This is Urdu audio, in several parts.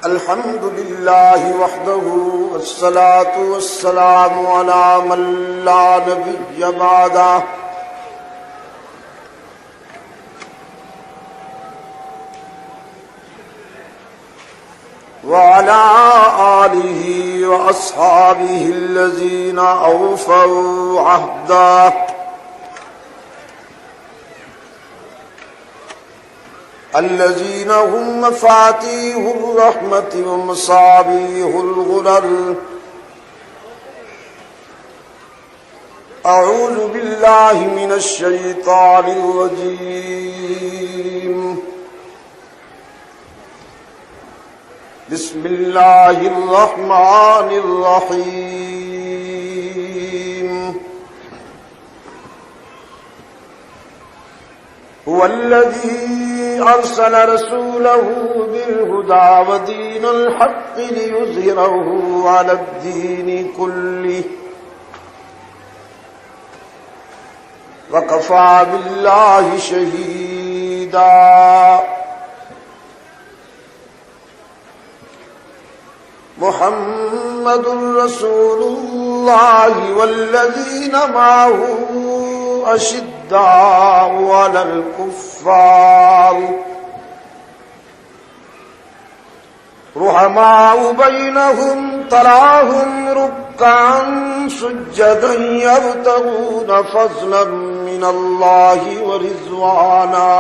الحمد لله وحده والصلاة والسلام على من لا نبي بعده وعلى آله وأصحابه الذين أوفوا عهده الذين هم مفاتيح الرحمة ومصابيح الغرر. أعوذ بالله من الشيطان الرجيم. بسم الله الرحمن الرحيم. هو الذي أرسل رسوله بالهدى ودين الحق ليظهره على الدين كله وكفى بالله شهيدا. محمد رسول الله والذين معه أشداء على الكفار رحماء بينهم تراهم ركعا سجدا يبتغون فضلا من الله ورضوانا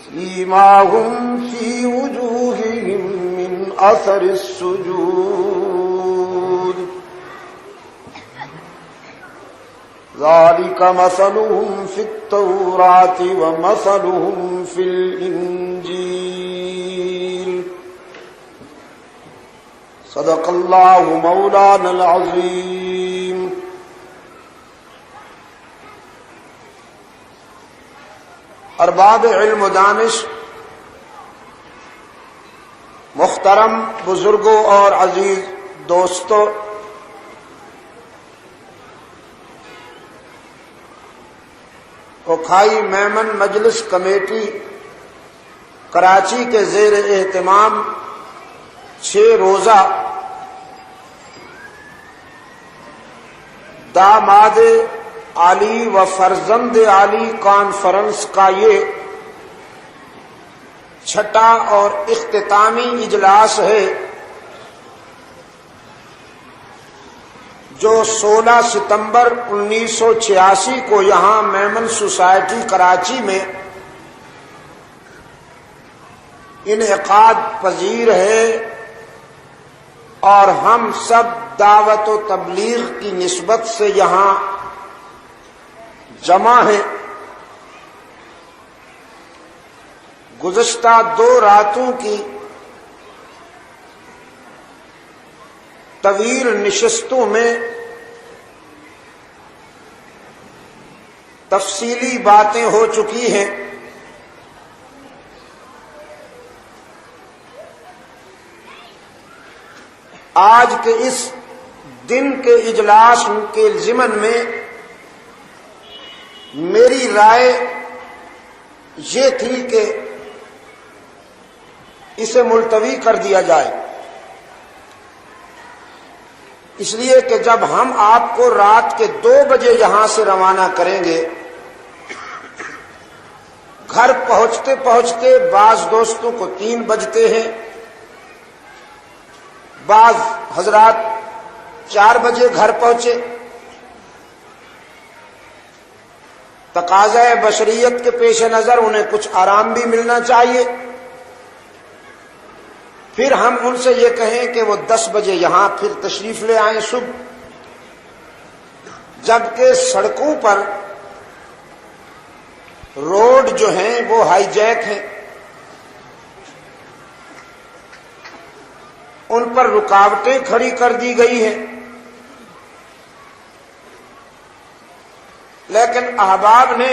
سيماهم في وجوههم من أثر السجود ذلك مثلهم في التوراة ومثلهم في الإنجيل. صدق الله مولانا العظيم. ارباب علم و دانش، محترم بزرگوں اور عزیز دوستوں، اوکھائی میمن مجلس کمیٹی کراچی کے زیر اہتمام 6 روزہ داماد عالی و فرزند عالی کانفرنس کا یہ 6واں اور اختتامی اجلاس ہے جو 16 ستمبر 1986 کو یہاں میمن سوسائٹی کراچی میں انعقاد پذیر ہے، اور ہم سب دعوت و تبلیغ کی نسبت سے یہاں جمع ہیں۔ گزشتہ 2 راتوں کی طویل نشستوں میں تفصیلی باتیں ہو چکی ہیں۔ آج کے اس دن کے اجلاس کے ضمن میں میری رائے یہ تھی کہ اسے ملتوی کر دیا جائے، اس لیے کہ جب ہم آپ کو رات کے 2 بجے یہاں سے روانہ کریں گے، گھر پہنچتے پہنچتے بعض دوستوں کو 3 بجتے ہیں، بعض حضرات 4 بجے گھر پہنچے۔ تقاضۂ بشریت کے پیش نظر انہیں کچھ آرام بھی ملنا چاہیے۔ پھر ہم ان سے یہ کہیں کہ وہ 10 بجے یہاں پھر تشریف لے آئیں صبح، جبکہ سڑکوں پر روڈ جو ہیں وہ ہائی جیک ہیں، ان پر رکاوٹیں کھڑی کر دی گئی ہیں۔ لیکن احباب نے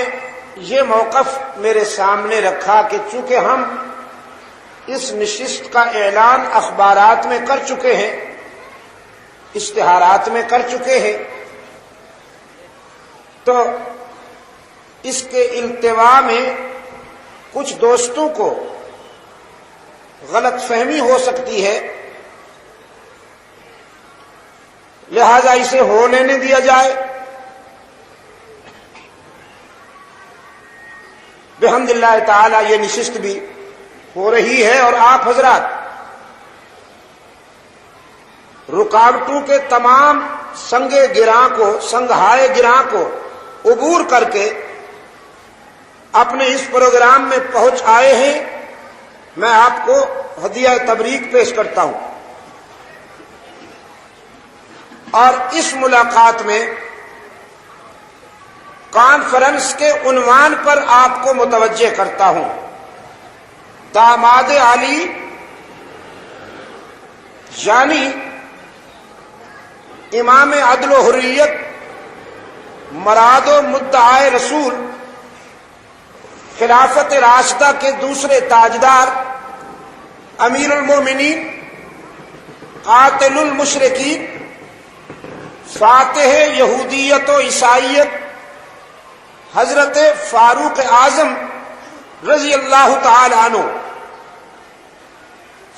یہ موقف میرے سامنے رکھا کہ چونکہ ہم اس نشست کا اعلان اخبارات میں کر چکے ہیں، اشتہارات میں کر چکے ہیں، تو اس کے التوا میں کچھ دوستوں کو غلط فہمی ہو سکتی ہے، لہذا اسے ہونے نہ دیا جائے۔ بحمد اللہ تعالی یہ نشست بھی ہو رہی ہے، اور آپ حضرات رکاوٹوں کے تمام سنگے گراں کو عبور کر کے اپنے اس پروگرام میں پہنچ آئے ہیں۔ میں آپ کو ہدیہ تبریک پیش کرتا ہوں، اور اس ملاقات میں کانفرنس کے عنوان پر آپ کو متوجہ کرتا ہوں، داماد علی یعنی امام عدل و حریت، مراد و مدعائے رسول، خلافت راشدہ کے دوسرے تاجدار، امیر المومنین، قاتل المشرکین، فاتح یہودیت و عیسائیت، حضرت فاروق اعظم رضی اللہ تعالی عنہ،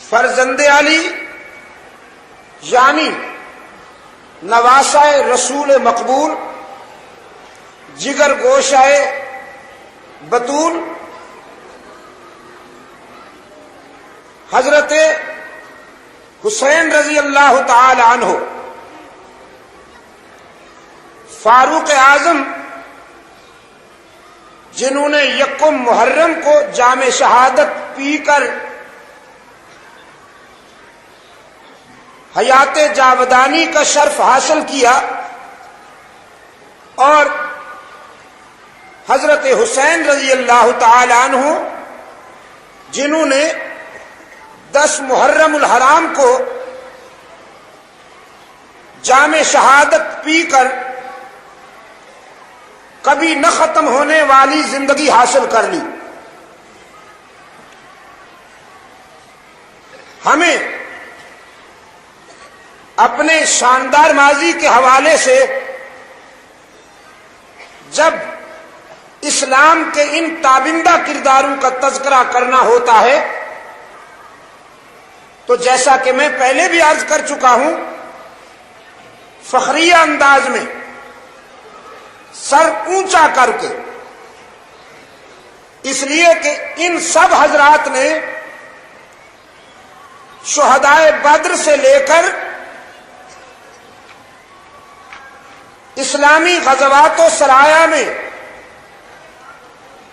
فرزند علی یعنی نواسہ رسول مقبول، جگر گوشہ بطول، حضرت حسین رضی اللہ تعالی عنہ، فاروق اعظم جنہوں نے یکم محرم کو جام شہادت پی کر حیات جاودانی کا شرف حاصل کیا، اور حضرت حسین رضی اللہ تعالی عنہ جنہوں نے 10 محرم الحرام کو جام شہادت پی کر کبھی نہ ختم ہونے والی زندگی حاصل کر لی۔ ہمیں اپنے شاندار ماضی کے حوالے سے جب اسلام کے ان تابندہ کرداروں کا تذکرہ کرنا ہوتا ہے تو جیسا کہ میں پہلے بھی عرض کر چکا ہوں، فخریہ انداز میں سر اونچا کر کے، اس لیے کہ ان سب حضرات نے شہدائے بدر سے لے کر اسلامی غزوات و سرایا میں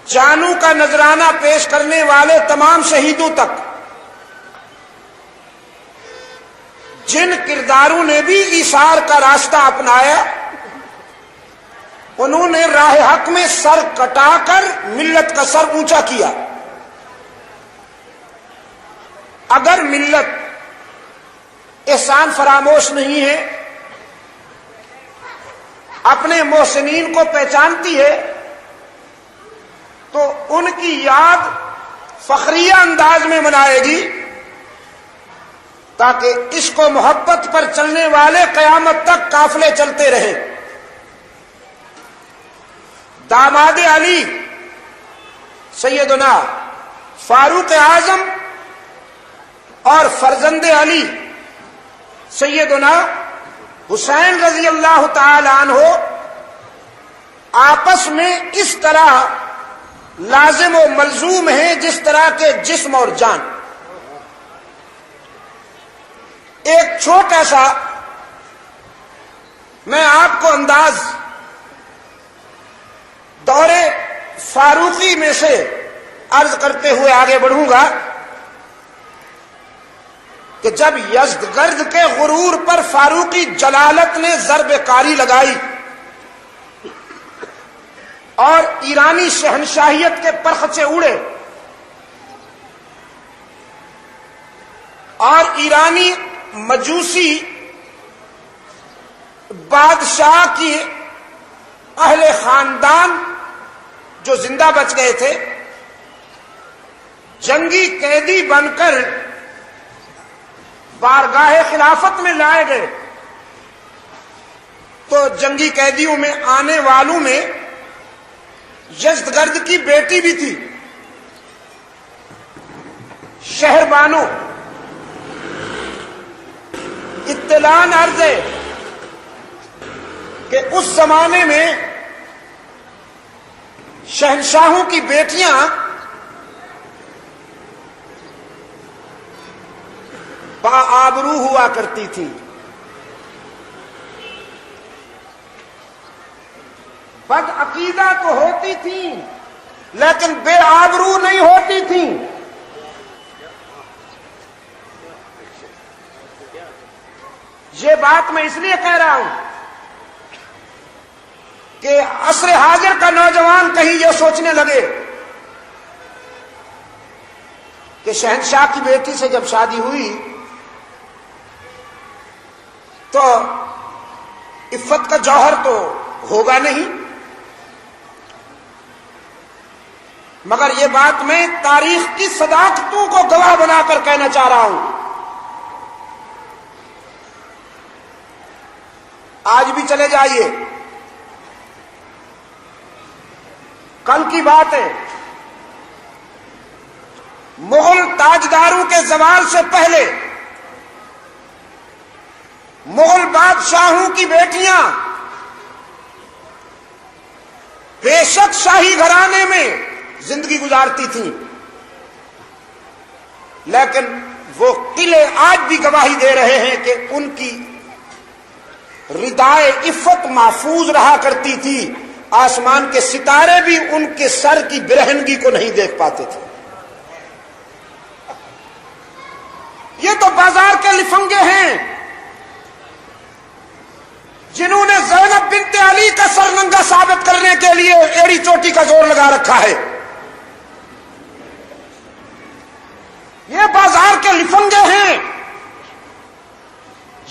جانوں کا نذرانہ پیش کرنے والے تمام شہیدوں تک جن کرداروں نے بھی ایثار کا راستہ اپنایا، انہوں نے راہ حق میں سر کٹا کر ملت کا سر اونچا کیا۔ اگر ملت احسان فراموش نہیں ہے، اپنے محسنین کو پہچانتی ہے، تو ان کی یاد فخریہ انداز میں منائے گی، تاکہ عشق و محبت پر چلنے والے قیامت تک قافلے چلتے رہیں۔ داماد علی سیدنا فاروق اعظم اور فرزند علی سیدنا حسین رضی اللہ تعالی عنہ آپس میں اس طرح لازم و ملزوم ہیں جس طرح کے جسم اور جان۔ ایک چھوٹا سا میں آپ کو انداز دور فاروقی میں سے عرض کرتے ہوئے آگے بڑھوں گا کہ جب یزدگرد کے غرور پر فاروقی جلالت نے ضرب کاری لگائی اور ایرانی شہنشاہیت کے پرخچے اڑے اور ایرانی مجوسی بادشاہ کی اہل خاندان جو زندہ بچ گئے تھے جنگی قیدی بن کر بارگاہ خلافت میں لائے گئے، تو جنگی قیدیوں میں آنے والوں میں یزدگرد کی بیٹی بھی تھی، شہر بانو اطلاع عرض ہے کہ اس زمانے میں شہنشاہوں کی بیٹیاں باآبرو ہوا کرتی تھیں، بد عقیدہ تو ہوتی تھیں لیکن بے آبرو نہیں ہوتی تھیں۔ یہ بات میں اس لیے کہہ رہا ہوں کہ عصر حاضر کا نوجوان کہیں یہ سوچنے لگے کہ شہنشاہ کی بیٹی سے جب شادی ہوئی تو عفت کا جوہر تو ہوگا نہیں، مگر یہ بات میں تاریخ کی صداقتوں کو گواہ بنا کر کہنا چاہ رہا ہوں۔ آج بھی چلے جائیے، کل کی بات ہے، مغل تاجداروں کے زوال سے پہلے مغل بادشاہوں کی بیٹیاں بے شک شاہی گھرانے میں زندگی گزارتی تھیں، لیکن وہ قلعے آج بھی گواہی دے رہے ہیں کہ ان کی ردائے عفت محفوظ رہا کرتی تھی، آسمان کے ستارے بھی ان کے سر کی برہنگی کو نہیں دیکھ پاتے تھے۔ یہ تو بازار کے لفنگے ہیں جنہوں نے زینب بنت علی کا سر ننگا ثابت کرنے کے لیے ایڑی چوٹی کا زور لگا رکھا ہے۔ یہ بازار کے لفنگے ہیں،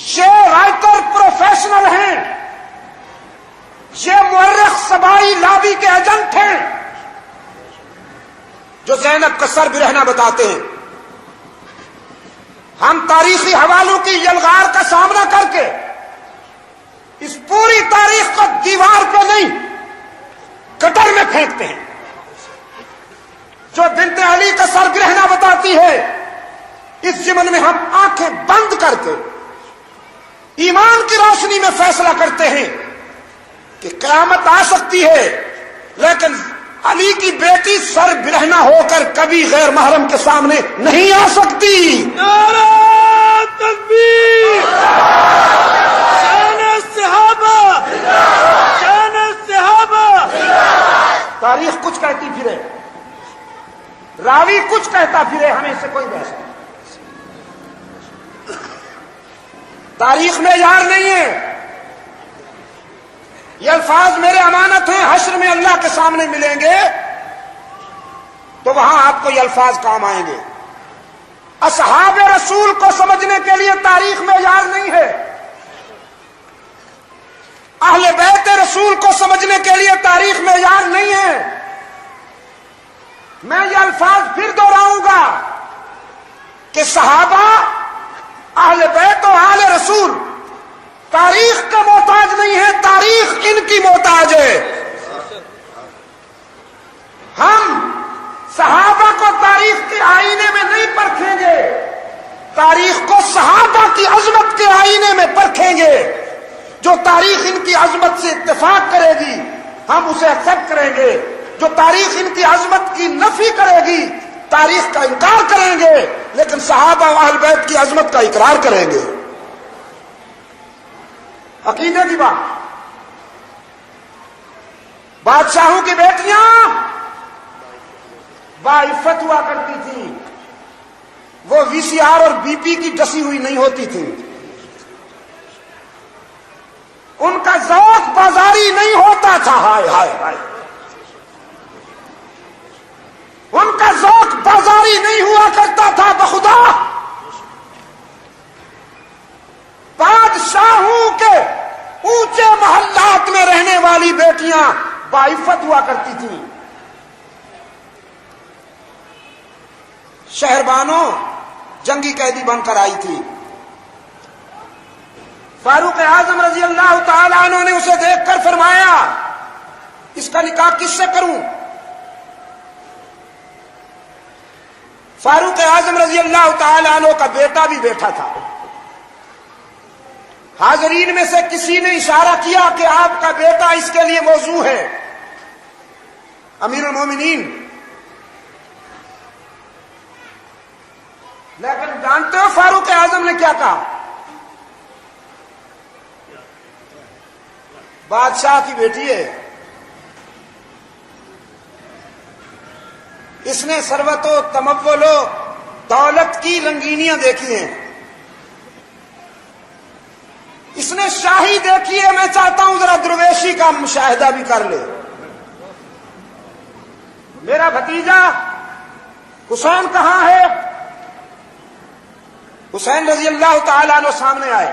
یہ رائٹر پروفیشنل ہیں، یہ مورخ سبائی لابی کے ایجنٹ ہیں جو زینب کا سر برہنہ بتاتے ہیں۔ ہم تاریخی حوالوں کی یلغار کا سامنا کر کے اس پوری تاریخ کو دیوار پہ نہیں گٹر میں پھینکتے ہیں۔ جو بنت علی کا سر برہنہ بتاتی ہے، اس ضمن میں ہم آنکھیں بند کر کے ایمان کی روشنی میں فیصلہ کرتے ہیں کہ قیامت آ سکتی ہے، لیکن علی کی بیٹی سر برہنہ ہو کر کبھی غیر محرم کے سامنے نہیں آ سکتی۔ نعرہ تکبیر، شان صحابہ، شان صحابہ۔ تاریخ کچھ کہتی پھرے، راوی کچھ کہتا پھرے، ہمیں اس سے کوئی بحث نہیں۔ تاریخ میں یار نہیں ہے، یہ الفاظ میرے امانت ہیں، حشر میں اللہ کے سامنے ملیں گے تو وہاں آپ کو یہ الفاظ کام آئیں گے۔ اصحاب رسول کو سمجھنے کے لیے تاریخ میں یار نہیں ہے، اہل بیت رسول کو سمجھنے کے لیے تاریخ میں یار نہیں ہے۔ میں یہ الفاظ پھر دوہراؤں گا کہ صحابہ، اہل بیت و اہل رسول تاریخ کا محتاج نہیں ہے، تاریخ ان کی محتاج ہے۔ ہم صحابہ کو تاریخ کے آئینے میں نہیں پرکھیں گے، تاریخ کو صحابہ کی عظمت کے آئینے میں پرکھیں گے۔ جو تاریخ ان کی عظمت سے اتفاق کرے گی ہم اسے ایکسپٹ کریں گے، جو تاریخ ان کی عظمت کی نفی کرے گی تاریخ کا انکار کریں گے، لیکن صحابہ و اہل بیت کی عظمت کا اقرار کریں گے۔ عقیدے کی بات، بادشاہوں کی بیٹیاں باعفت ہوا کرتی تھیں، وہ وی سی آر اور بی پی کی ڈسی ہوئی نہیں ہوتی تھی، ان کا ذوق بازاری نہیں ہوتا تھا۔ ہائے ہائے ہائے، ان کا ذوق بازاری نہیں ہوا کرتا تھا۔ بخدا بادشاہوں کے اونچے محلات میں رہنے والی بیٹیاں باعفت ہوا کرتی تھیں۔ شہربانوں جنگی قیدی بن کر آئی تھی، فاروق اعظم رضی اللہ تعالی عنہ نے اسے دیکھ کر فرمایا اس کا نکاح کس سے کروں؟ فاروق اعظم رضی اللہ تعالی عنہ کا بیٹا بھی بیٹھا تھا. حاضرین میں سے کسی نے اشارہ کیا کہ آپ کا بیٹا اس کے لیے موضوع ہے. امیر المومنین، لیکن جانتے ہو فاروق اعظم نے کیا کہا؟ بادشاہ کی بیٹی ہے، اس نے ثروت و تمول و دولت کی رنگینیاں دیکھی ہیں، اس نے شاہی دیکھی ہے، میں چاہتا ہوں ذرا درویشی کا مشاہدہ بھی کر لے. میرا بھتیجا حسین کہاں ہے؟ حسین رضی اللہ تعالیٰ عنہ سامنے آئے،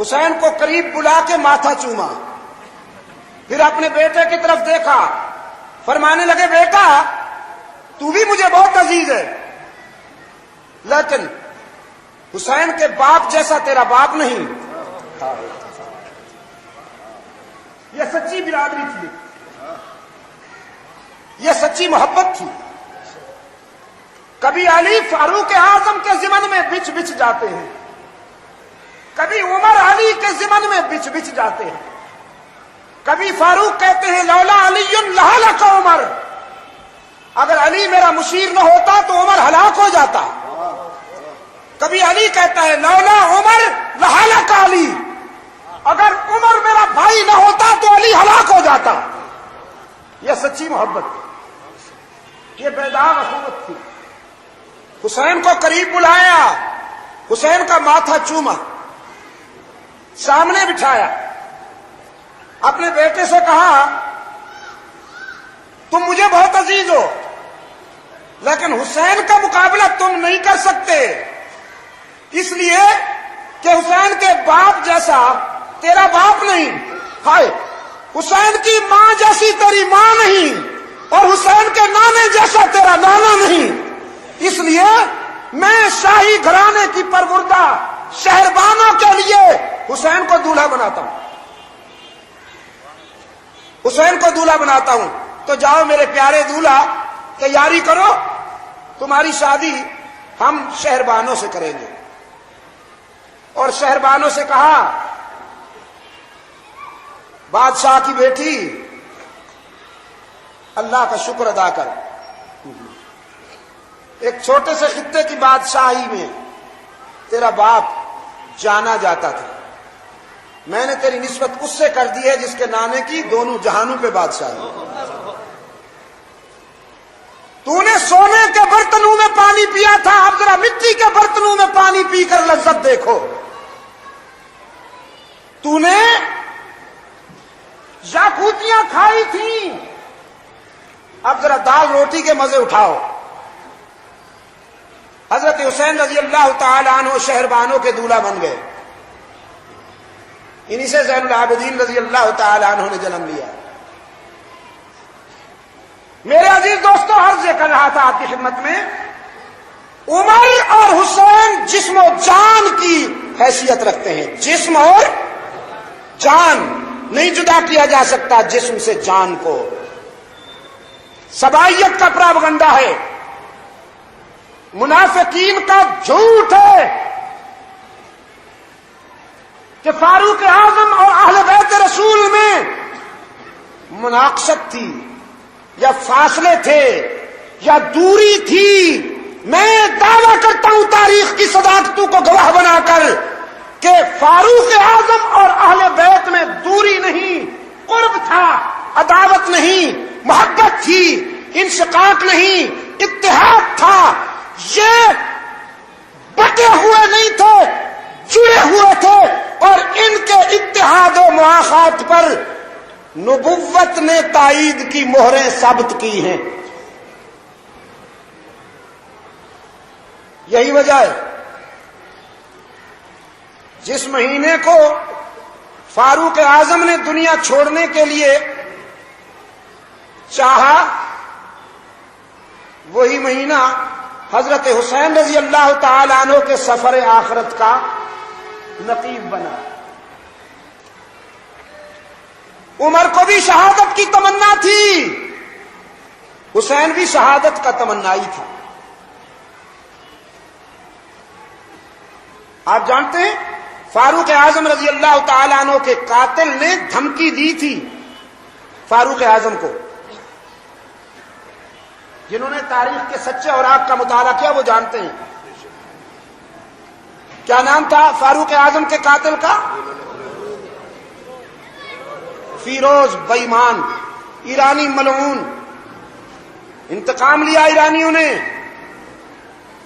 حسین کو قریب بلا کے ماتھا چوما، پھر اپنے بیٹے کی طرف دیکھا، فرمانے لگے بیٹا تو بھی مجھے بہت عزیز ہے، لیکن حسین کے باپ جیسا تیرا باپ نہیں. یہ سچی برادری تھی، یہ سچی محبت تھی. کبھی علی فاروق اعظم کے ضمن میں بچ بچ جاتے ہیں، کبھی عمر علی کے ضمن میں بچ بچ جاتے ہیں. کبھی فاروق کہتے ہیں لولا علی لہلک عمر، اگر علی میرا مشیر نہ ہوتا تو عمر ہلاک ہو جاتا. کبھی علی کہتا ہے لولا عمر لہلک علی، اگر عمر میرا بھائی نہ ہوتا تو علی ہلاک ہو جاتا. یہ سچی محبت تھی، یہ بیدار اخوت تھی. حسین کو قریب بلایا، حسین کا ماتھا چوما، سامنے بٹھایا، اپنے بیٹے سے کہا تم مجھے بہت عزیز ہو، لیکن حسین کا مقابلہ تم نہیں کر سکتے، اس لیے کہ حسین کے باپ جیسا تیرا باپ نہیں، ہائے حسین کی ماں جیسی تیری ماں نہیں، اور حسین کے نانے جیسا تیرا نانا نہیں. اس لیے میں شاہی گھرانے کی پروردہ شہربانوں کے لیے حسین کو دولہا بناتا ہوں، حسین کو دولہا بناتا ہوں. تو جاؤ میرے پیارے دولہا، تیاری کرو، تمہاری شادی ہم شہربانوں سے کریں گے. اور شہربانوں سے کہا بادشاہ کی بیٹی اللہ کا شکر ادا کر، ایک چھوٹے سے خطے کی بادشاہی میں تیرا باپ جانا جاتا تھا، میں نے تیری نسبت اس سے کر دی ہے جس کے نانے کی دونوں جہانوں پہ بادشاہی. تو نے سونے کے برتنوں میں پانی پیا تھا، اب ذرا مٹی کے برتنوں میں پانی پی کر لذت دیکھو. تو نے یاقوتیاں کھائی تھیں، اب ذرا دال روٹی کے مزے اٹھاؤ. حضرت حسین رضی اللہ تعالی عنہ شہربانوں کے دولہا بن گئے. انہی سے زین العابدین رضی اللہ تعالی عنہ نے جنم لیا. میرے عزیز دوستو، عرض کر رہا تھا آپ کی خدمت میں، عمر اور حسین جسم و جان کی حیثیت رکھتے ہیں. جسم اور جان نہیں جدا کیا جا سکتا جسم سے جان کو. سبائیت کا پراپگنڈا ہے، منافقین کا جھوٹ ہے کہ فاروق اعظم اور اہل بیت رسول میں مناقشت تھی یا فاصلے تھے یا دوری تھی. میں دعویٰ کرتا ہوں تاریخ کی صداقتوں کو گواہ بنا کر کہ فاروق اعظم اور اہل بیت میں دوری نہیں، قرب تھا، عداوت نہیں، محبت تھی، انشقاق نہیں، اتحاد تھا. یہ بٹے ہوئے نہیں تھے، جڑے ہوئے تھے، اور ان کے اتحاد و مواخات پر نبوت نے تائید کی مہریں ثابت کی ہیں. یہی وجہ ہے جس مہینے کو فاروق اعظم نے دنیا چھوڑنے کے لیے چاہا، وہی مہینہ حضرت حسین رضی اللہ تعالی عنہ کے سفر آخرت کا نقیب بنا. عمر کو بھی شہادت کی تمنا تھی، حسین بھی شہادت کا تمنائی تھا. آپ جانتے ہیں فاروق اعظم رضی اللہ تعالیٰ عنہ کے قاتل نے دھمکی دی تھی فاروق اعظم کو. جنہوں نے تاریخ کے سچے اوراق کا مطالعہ کیا وہ جانتے ہیں. کیا نام تھا فاروق اعظم کے قاتل کا؟ فیروز بے ایمان، ایرانی ملعون. انتقام لیا ایرانیوں نے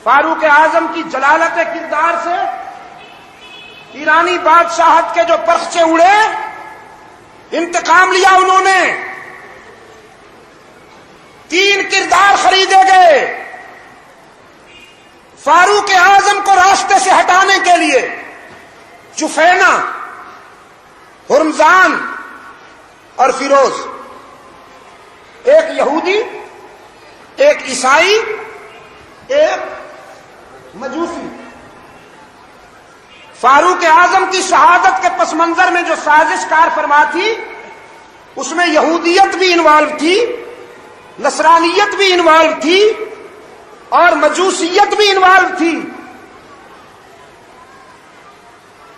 فاروق اعظم کی جلالت کردار سے. ایرانی بادشاہت کے جو پرچے اڑے، انتقام لیا انہوں نے. 3 کردار خریدے گئے فاروق اعظم کو راستے سے ہٹانے کے لیے. جفینہ، ہرمزان اور فیروز. ایک یہودی، ایک عیسائی، ایک مجوسی. فاروق اعظم کی شہادت کے پس منظر میں جو سازش کار فرما تھی اس میں یہودیت بھی انوالو تھی، نصرانیت بھی انوالو تھی اور مجوسیت بھی انوالو تھی.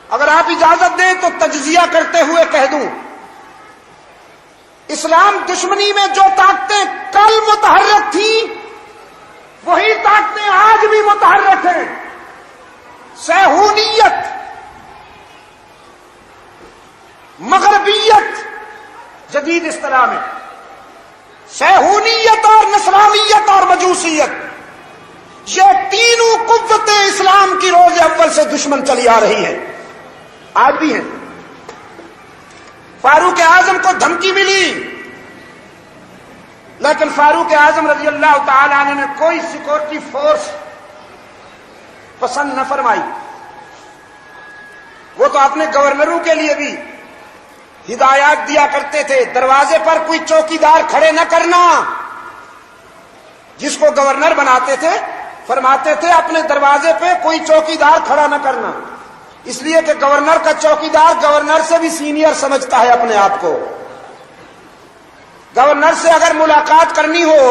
اگر آپ اجازت دیں تو تجزیہ کرتے ہوئے کہہ دوں، اسلام دشمنی میں جو طاقتیں کل متحرک تھیں وہی طاقتیں آج بھی متحرک ہیں. صہیونیت، مغربیت جدید اصطلاح میں، صہیونیت اور نصرانیت اور مجوسیت، یہ تینوں قوتیں اسلام کی روز اول سے دشمن چلی آ رہی ہیں، آج بھی ہیں. فاروق اعظم کو دھمکی ملی لیکن فاروق اعظم رضی اللہ تعالی عنہ نے کوئی سیکورٹی فورس پسند نہ فرمائی. وہ تو اپنے گورنروں کے لیے بھی ہدایات دیا کرتے تھے، دروازے پر کوئی چوکیدار کھڑے نہ کرنا. جس کو گورنر بناتے تھے فرماتے تھے اپنے دروازے پہ کوئی چوکیدار کھڑا نہ کرنا، اس لیے کہ گورنر کا چوکیدار گورنر سے بھی سینئر سمجھتا ہے اپنے آپ کو. گورنر سے اگر ملاقات کرنی ہو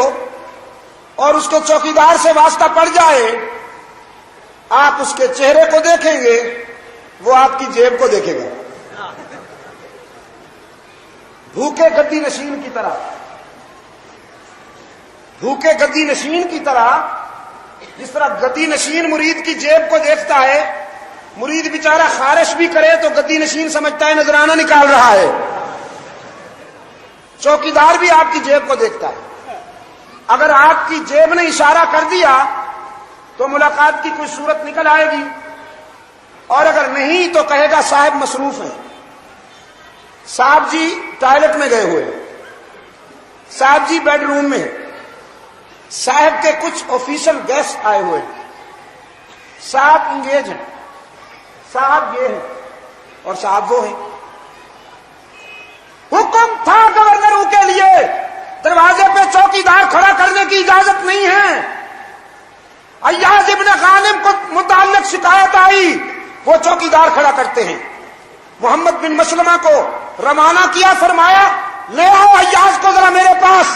اور اس کو چوکیدار سے واسطہ پڑ جائے، آپ اس کے چہرے کو دیکھیں گے، وہ آپ کی جیب کو دیکھے گا. بھوکے گدی نشین کی طرح، بھوکے گدی نشین کی طرح، جس طرح گدی نشین مرید کی جیب کو دیکھتا ہے، مرید بیچارہ خارش بھی کرے تو گدی نشین سمجھتا ہے نذرانہ نکال رہا ہے. چوکیدار بھی آپ کی جیب کو دیکھتا ہے. اگر آپ کی جیب نے اشارہ کر دیا تو ملاقات کی کوئی صورت نکل آئے گی، اور اگر نہیں تو کہے گا صاحب مصروف ہیں، صاحب جی ٹوائلٹ میں گئے ہوئے، صاحب جی بیڈ روم میں، صاحب کے کچھ آفیشل گیسٹ آئے ہوئے، صاحب انگیج ہیں، صاحب یہ ہیں اور صاحب وہ ہیں. حکم تھا گورنروں کے لیے دروازے پہ چوکیدار کھڑا کرنے کی اجازت نہیں ہے. ایاز ابن غانم کو متعلق شکایت آئی، وہ چوکیدار کھڑا کرتے ہیں. محمد بن مسلمہ کو روانہ کیا، فرمایا لے آؤ ایاز کو ذرا میرے پاس.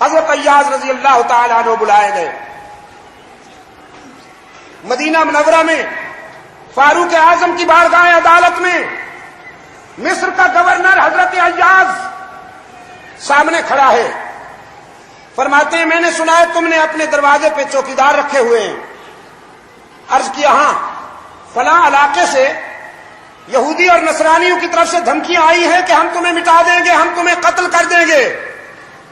حضرت ایاز رضی اللہ تعالی عنہ بلائے گئے. مدینہ منورہ میں فاروق اعظم کی بارگاہ عدالت میں مصر کا گورنر حضرت ایاز سامنے کھڑا ہے. فرماتے ہیں میں نے سنا ہے تم نے اپنے دروازے پہ چوکیدار رکھے ہوئے ہیں. عرض کیا ہاں، فلاں علاقے سے یہودی اور نصرانیوں کی طرف سے دھمکیاں آئی ہیں کہ ہم تمہیں مٹا دیں گے، ہم تمہیں قتل کر دیں گے،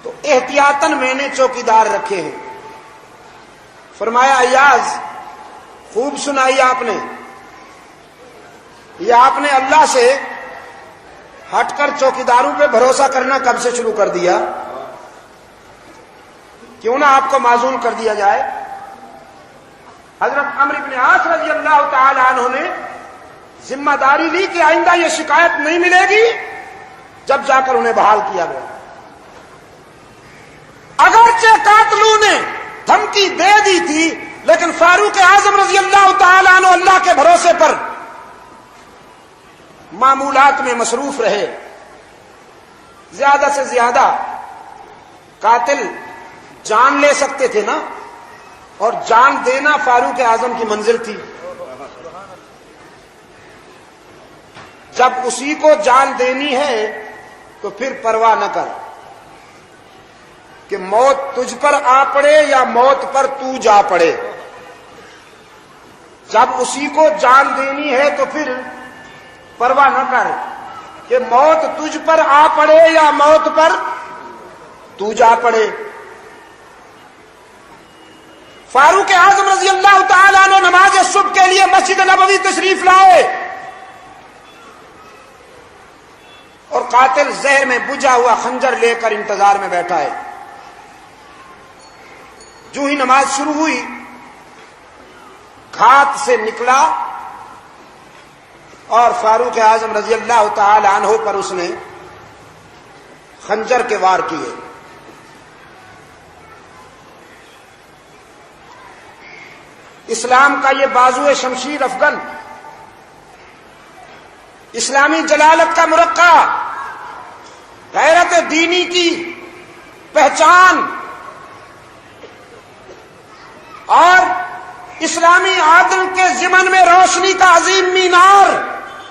تو احتیاطاً میں نے چوکیدار رکھے ہیں. فرمایا ایاز خوب سنائی آپ نے، یہ آپ نے اللہ سے ہٹ کر چوکیداروں پہ بھروسہ کرنا کب سے شروع کر دیا؟ کیوں نہ آپ کو معزول کر دیا جائے. حضرت عمرو بن عاص رضی اللہ تعالی عنہ نے ذمہ داری لی کہ آئندہ یہ شکایت نہیں ملے گی، جب جا کر انہیں بحال کیا گیا. اگرچہ قاتلوں نے دھمکی دے دی تھی لیکن فاروق اعظم رضی اللہ تعالی عنہ اللہ کے بھروسے پر معمولات میں مصروف رہے. زیادہ سے زیادہ قاتل جان لے سکتے تھے نا، اور جان دینا فاروق اعظم کی منزل تھی. جب اسی کو جان دینی ہے تو پھر پرواہ نہ کر کہ موت تجھ پر آ پڑے یا موت پر تو جا پڑے. جب اسی کو جان دینی ہے تو پھر پرواہ نہ کر کہ موت تجھ پر آ پڑے یا موت پر تو جا پڑے. فاروق اعظم رضی اللہ تعالیٰ عنہ نماز صبح کے لیے مسجد نبوی تشریف لائے اور قاتل زہر میں بجھا ہوا خنجر لے کر انتظار میں بیٹھا ہے. جو ہی نماز شروع ہوئی گھات سے نکلا اور فاروق اعظم رضی اللہ تعالی عنہ پر اس نے خنجر کے وار کیے. اسلام کا یہ بازو شمشیر افغن، اسلامی جلالت کا مرقع، غیرت دینی کی پہچان اور اسلامی عادل کے ضمن میں روشنی کا عظیم مینار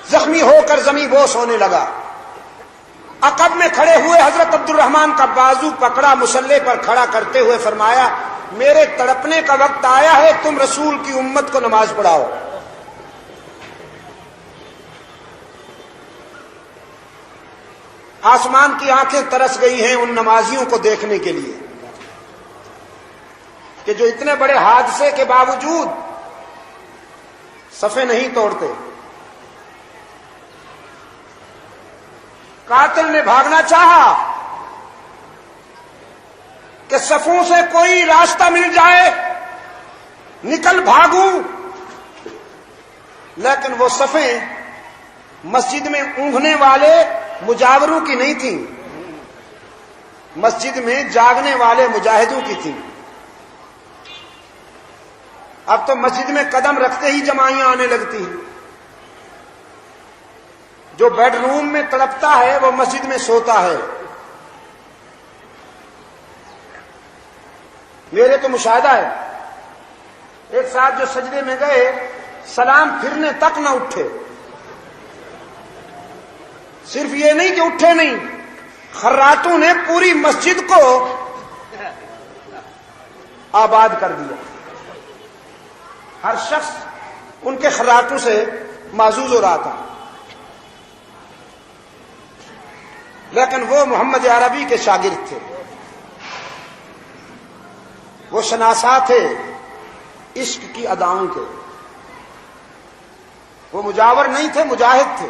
زخمی ہو کر زمیں بوس ہونے لگا. عقب میں کھڑے ہوئے حضرت عبد الرحمن کا بازو پکڑا، مسلح پر کھڑا کرتے ہوئے فرمایا میرے تڑپنے کا وقت آیا ہے، تم رسول کی امت کو نماز پڑھاؤ. آسمان کی آنکھیں ترس گئی ہیں ان نمازیوں کو دیکھنے کے لیے کہ جو اتنے بڑے حادثے کے باوجود صفیں نہیں توڑتے. قاتل نے بھاگنا چاہا کہ صفوں سے کوئی راستہ مل جائے نکل بھاگوں، لیکن وہ صفیں مسجد میں اونگنے والے مجاوروں کی نہیں تھیں، مسجد میں جاگنے والے مجاہدوں کی تھیں. اب تو مسجد میں قدم رکھتے ہی جمائیاں آنے لگتی ہیں. جو بیڈ روم میں تڑپتا ہے وہ مسجد میں سوتا ہے. میرے تو مشاہدہ ہے ایک ساتھ جو سجدے میں گئے سلام پھرنے تک نہ اٹھے. صرف یہ نہیں کہ اٹھے نہیں، خراتوں نے پوری مسجد کو آباد کر دیا. ہر شخص ان کے خراتوں سے معزوز ہو رہا تھا. لیکن وہ محمد عربی کے شاگرد تھے، وہ شناسا تھے عشق کی اداؤں کے. وہ مجاور نہیں تھے، مجاہد تھے.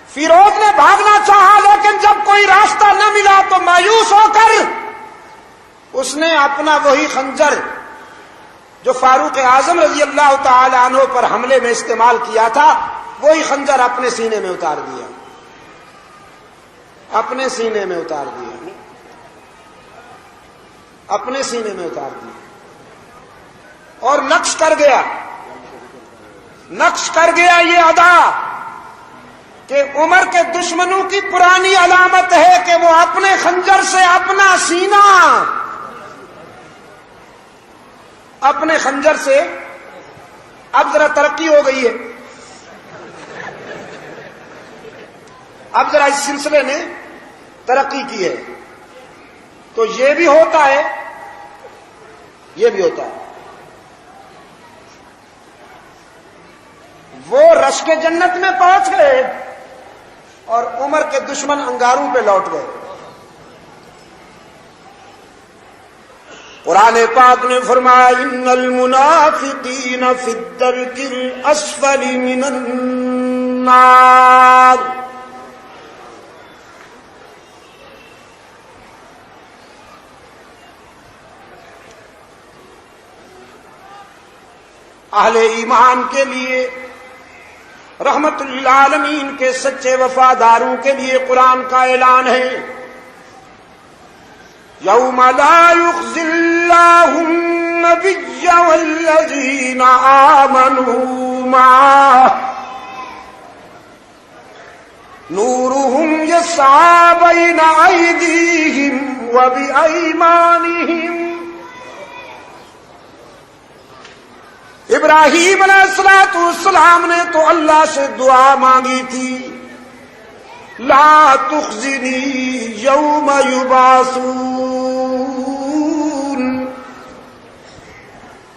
فیروز نے بھاگنا چاہا لیکن جب کوئی راستہ نہ ملا تو مایوس ہو کر اس نے اپنا وہی خنجر جو فاروق اعظم رضی اللہ تعالی عنہ پر حملے میں استعمال کیا تھا وہی خنجر اپنے سینے میں اتار دیا، اپنے سینے میں اتار دیا، اپنے سینے میں اتار دیا اور نقش کر گیا یہ ادا کہ عمر کے دشمنوں کی پرانی علامت ہے کہ وہ اپنے خنجر سے اپنا سینہ، اپنے خنجر سے. اب ذرا ترقی ہو گئی ہے، اب ذرا اس سلسلے نے ترقی کی ہے تو یہ بھی ہوتا ہے، یہ بھی ہوتا ہے. وہ رشک جنت میں پہنچ گئے اور عمر کے دشمن انگاروں پہ لوٹ گئے. قرآن پاک نے فرمایا ان المنافقین فی الدرک الاسفل من النار. اہل ایمان کے لیے، رحمت للعالمین کے سچے وفاداروں کے لیے قرآن کا اعلان ہے یوم لا یخزی اللہ النبی والذین آمنوا معہ نورهم یسعی بین ایدیہم وبایمانہم ابراہیم علیہ السلام نے تو اللہ سے دعا مانگی تھی، لا تخزنی یوم یبعثون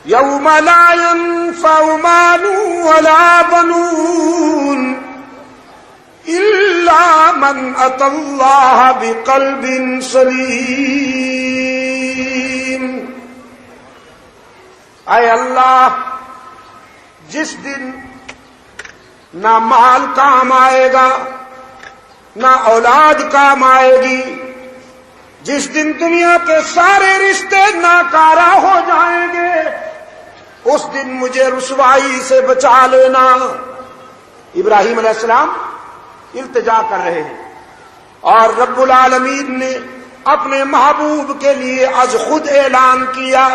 یوم لا ينفع مال ولا بنون الا من اتى اللہ بقلب سلیم۔ اے اللہ، جس دن نہ مال کام آئے گا نہ اولاد کام آئے گی، جس دن دنیا کے سارے رشتے ناکارہ ہو جائیں گے، اس دن مجھے رسوائی سے بچا لینا۔ ابراہیم علیہ السلام التجا کر رہے ہیں، اور رب العالمین نے اپنے محبوب کے لیے از خود اعلان کیا،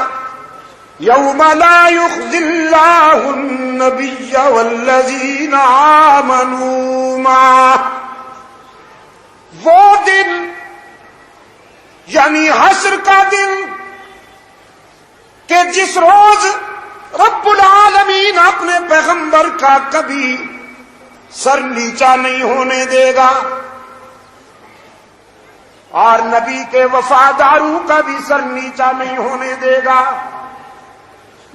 یوم لا یخزی اللہ النبی والذین آمنوا معہ۔ وہ دن یعنی حشر کا دن کہ جس روز رب العالمین اپنے پیغمبر کا کبھی سر نیچا نہیں ہونے دے گا، اور نبی کے وفاداروں کا بھی سر نیچا نہیں ہونے دے گا۔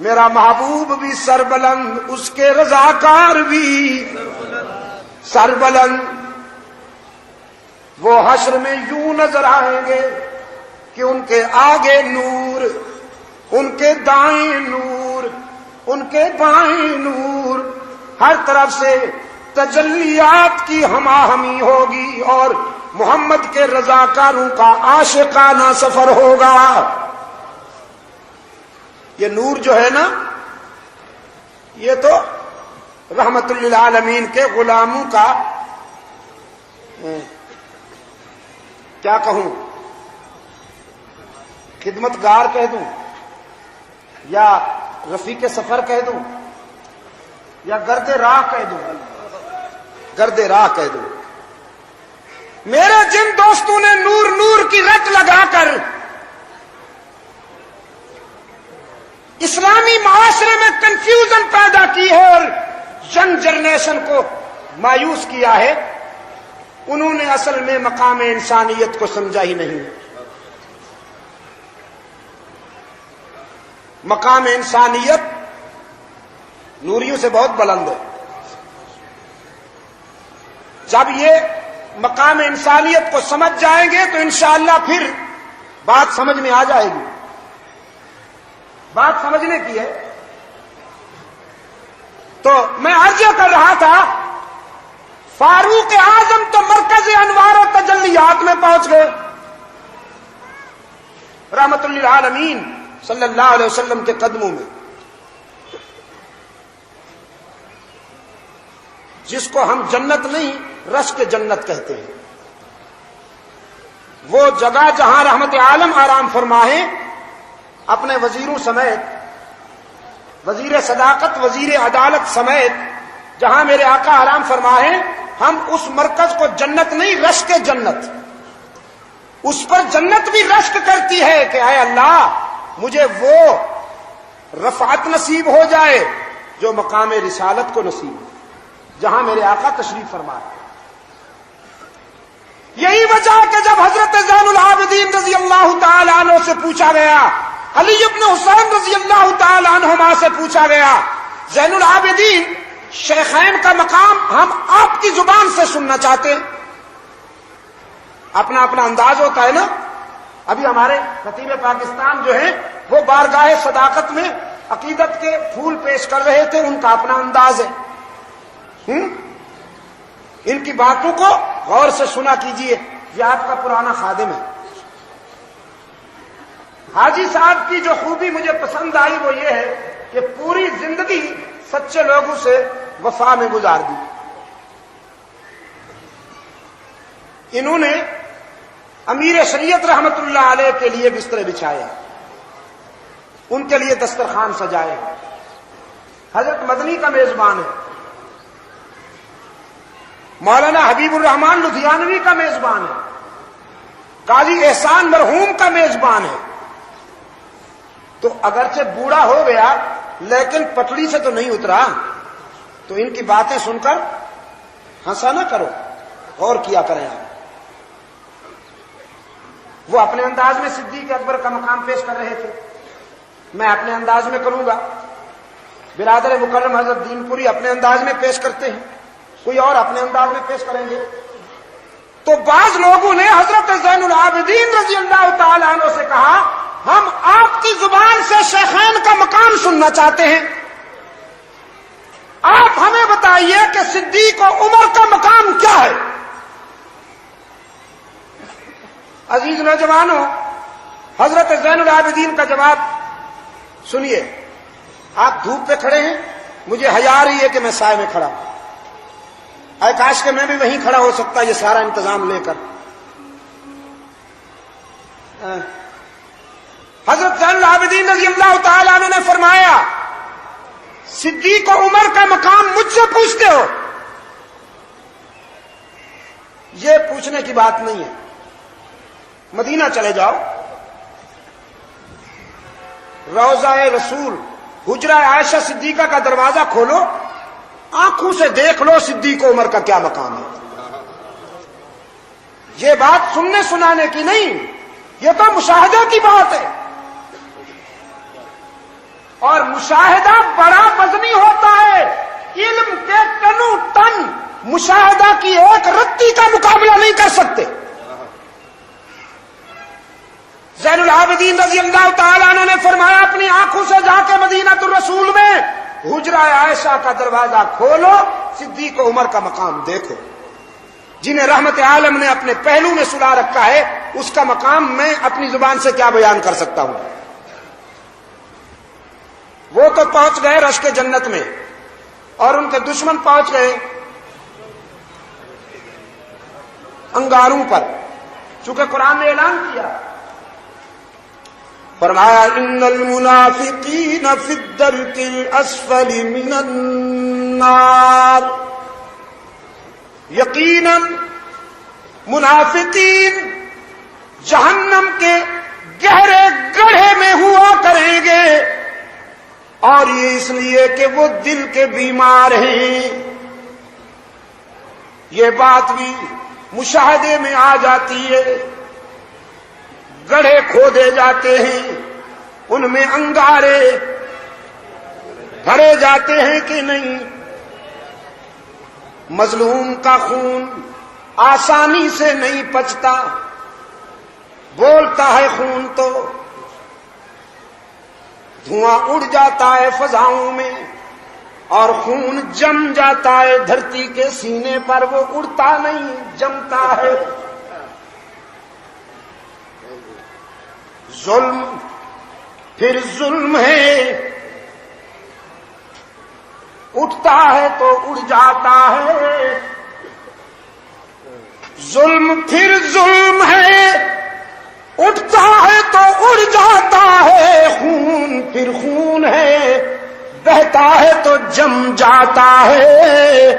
میرا محبوب بھی سر بلند، اس کے رضاکار بھی سر بلند۔ وہ حشر میں یوں نظر آئیں گے کہ ان کے آگے نور، ان کے دائیں نور، ان کے بائیں نور، ہر طرف سے تجلیات کی ہماہمی ہوگی، اور محمد کے رضاکاروں کا عاشقانہ سفر ہوگا۔ یہ نور جو ہے نا، یہ تو رحمت للعالمین کے غلاموں کا کیا کہوں، خدمت گار کہہ دوں، یا رفیق سفر کہہ دوں، یا گرد راہ کہہ دوں، گرد راہ کہہ دوں۔ میرے جن دوستوں نے نور نور کی رٹ لگا کر اسلامی معاشرے میں کنفیوژن پیدا کی ہے اور ینگ جنریشن کو مایوس کیا ہے، انہوں نے اصل میں مقام انسانیت کو سمجھا ہی نہیں۔ مقام انسانیت نوریوں سے بہت بلند ہے۔ جب یہ مقام انسانیت کو سمجھ جائیں گے تو انشاءاللہ پھر بات سمجھ میں آ جائے گی۔ بات سمجھنے کی ہے۔ تو میں عرض کر رہا تھا، فاروق اعظم تو مرکز انوار و تجلیات میں پہنچ گئے، رحمت للعالمین صلی اللہ علیہ وسلم کے قدموں میں، جس کو ہم جنت نہیں رشک جنت کہتے ہیں۔ وہ جگہ جہاں رحمت عالم آرام فرمائے، اپنے وزیروں سمیت، وزیر صداقت، وزیر عدالت سمیت، جہاں میرے آقا آرام فرمائے، ہم اس مرکز کو جنت نہیں رشک جنت، اس پر جنت بھی رشک کرتی ہے کہ اے اللہ مجھے وہ رفعت نصیب ہو جائے جو مقام رسالت کو نصیب ہو، جہاں میرے آقا تشریف فرمائے۔ یہی وجہ کہ جب حضرت زین العابدین رضی اللہ تعالی عنہ سے پوچھا گیا، علی ابن حسین رضی اللہ تعالی عنہما سے پوچھا گیا، زین العابدین شیخین کا مقام ہم آپ کی زبان سے سننا چاہتے ہیں۔ اپنا اپنا انداز ہوتا ہے نا۔ ابھی ہمارے خطیب پاکستان جو ہیں وہ بارگاہ صداقت میں عقیدت کے پھول پیش کر رہے تھے، ان کا اپنا انداز ہے۔ ان کی باتوں کو غور سے سنا کیجئے، یہ آپ کا پرانا خادم ہے۔ حاجی صاحب کی جو خوبی مجھے پسند آئی وہ یہ ہے کہ پوری زندگی سچے لوگوں سے وفا میں گزار دی۔ انہوں نے امیر شریعت رحمت اللہ علیہ کے لیے بستر بچھائے، ان کے لیے دسترخوان سجائے۔ حضرت مدنی کا میزبان ہے، مولانا حبیب الرحمان لدھیانوی کا میزبان ہے، قاضی احسان مرحوم کا میزبان ہے۔ تو اگرچہ بوڑھا ہو گیا لیکن پٹڑی سے تو نہیں اترا. تو ان کی باتیں سن کر ہنسا نہ کرو، غور کیا کریں آپ. وہ اپنے انداز میں صدیق اکبر کا مقام پیش کر رہے تھے، میں اپنے انداز میں کروں گا. برادر مکرم حضرت دین پوری اپنے انداز میں پیش کرتے ہیں، کوئی اور اپنے انداز میں پیش کریں گے. تو بعض لوگوں نے حضرت زین العابدین رضی اللہ تعالیٰ عنہ سے کہا ہم آپ کی زبان سے شیخین کا مقام سننا چاہتے ہیں، آپ ہمیں بتائیے کہ صدیق و عمر کا مقام کیا ہے. عزیز نوجوانوں، حضرت زین العابدین کا جواب سنیے. آپ دھوپ پہ کھڑے ہیں، مجھے حیا آ رہی ہے کہ میں سائے میں کھڑا ہوں. اے کاش کہ میں بھی وہیں کھڑا ہو سکتا یہ سارا انتظام لے کر. حضرت زین العابدین رضی اللہ تعالیٰ عنہ نے فرمایا صدیق و عمر کا مقام مجھ سے پوچھتے ہو؟ یہ پوچھنے کی بات نہیں ہے. مدینہ چلے جاؤ، روضہ رسول حجرہ عائشہ صدیقہ کا دروازہ کھولو، آنکھوں سے دیکھ لو صدیق و عمر کا کیا مقام ہے. یہ بات سننے سنانے کی نہیں، یہ تو مشاہدہ کی بات ہے. اور مشاہدہ بڑا وزنی ہوتا ہے، علم کے ٹنو ٹن مشاہدہ کی ایک رتی کا مقابلہ نہیں کر سکتے. زین العابدین رضی اللہ تعالیٰ عنہ نے فرمایا اپنی آنکھوں سے جا کے مدینہ الرسول میں حجرہ عائشہ کا دروازہ کھولو، صدیق و عمر کا مقام دیکھو. جنہیں رحمت عالم نے اپنے پہلو میں سلا رکھا ہے اس کا مقام میں اپنی زبان سے کیا بیان کر سکتا ہوں. وہ تو پہنچ گئے رشک جنت میں اور ان کے دشمن پہنچ گئے انگاروں پر. چونکہ قرآن نے اعلان کیا، فرمایا ان المنافقین فی الدرک الاسفل من النار. یقیناً منافقین جہنم کے گہرے گڑھے میں ہوا کریں گے، اور یہ اس لیے کہ وہ دل کے بیمار ہیں. یہ بات بھی مشاہدے میں آ جاتی ہے. گڑھے کھودے جاتے ہیں، ان میں انگارے بھرے جاتے ہیں کہ نہیں. مظلوم کا خون آسانی سے نہیں پچتا، بولتا ہے خون تو دھواں اڑ جاتا ہے فضاؤں میں، اور خون جم جاتا ہے دھرتی کے سینے پر، وہ اڑتا نہیں جمتا ہے. ظلم پھر ظلم ہے، اٹھتا ہے تو اڑ جاتا ہے. ظلم پھر ظلم ہے، اٹھتا ہے تو اڑ جاتا ہے. خون پھر خون ہے، بہتا ہے تو جم جاتا ہے.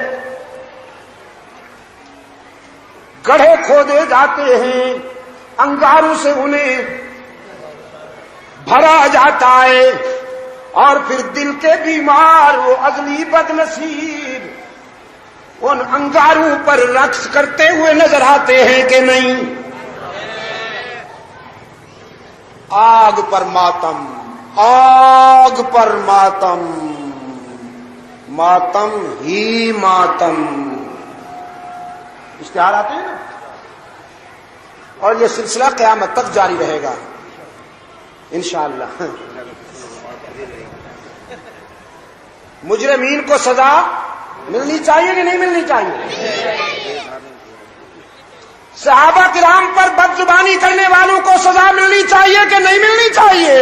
گڑھے کھودے جاتے ہیں، انگاروں سے انہیں بھرا جاتا ہے، اور پھر دل کے بیمار وہ ازلی بد نصیب ان انگاروں پر رقص کرتے ہوئے نظر آتے ہیں کہ نہیں. آگ پر ماتم، آگ پر ماتم، ماتم ہی ماتم. اشتہار آتے ہیں نا، اور یہ سلسلہ قیامت تک جاری رہے گا انشاءاللہ. مجرمین کو سزا ملنی چاہیے کہ نہیں ملنی چاہیے؟ صحابہ کرام پر بد زبانی کرنے والوں کو سزا ملنی چاہیے کہ نہیں ملنی چاہیے؟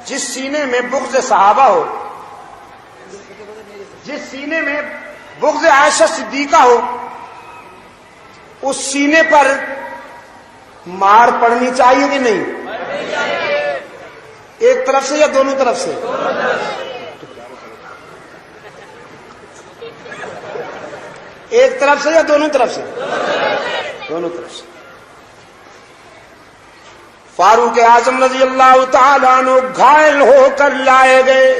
جس سینے میں بغض صحابہ ہو، جس سینے میں بغض عائشہ صدیقہ ہو، اس سینے پر مار پڑنی چاہیے کہ نہیں؟ ایک طرف سے یا دونوں طرف سے؟ ایک طرف سے یا دونوں طرف سے؟ دونوں طرف سے. فاروق اعظم رضی اللہ تعالیٰ عنہ گھائل ہو کر لائے گئے.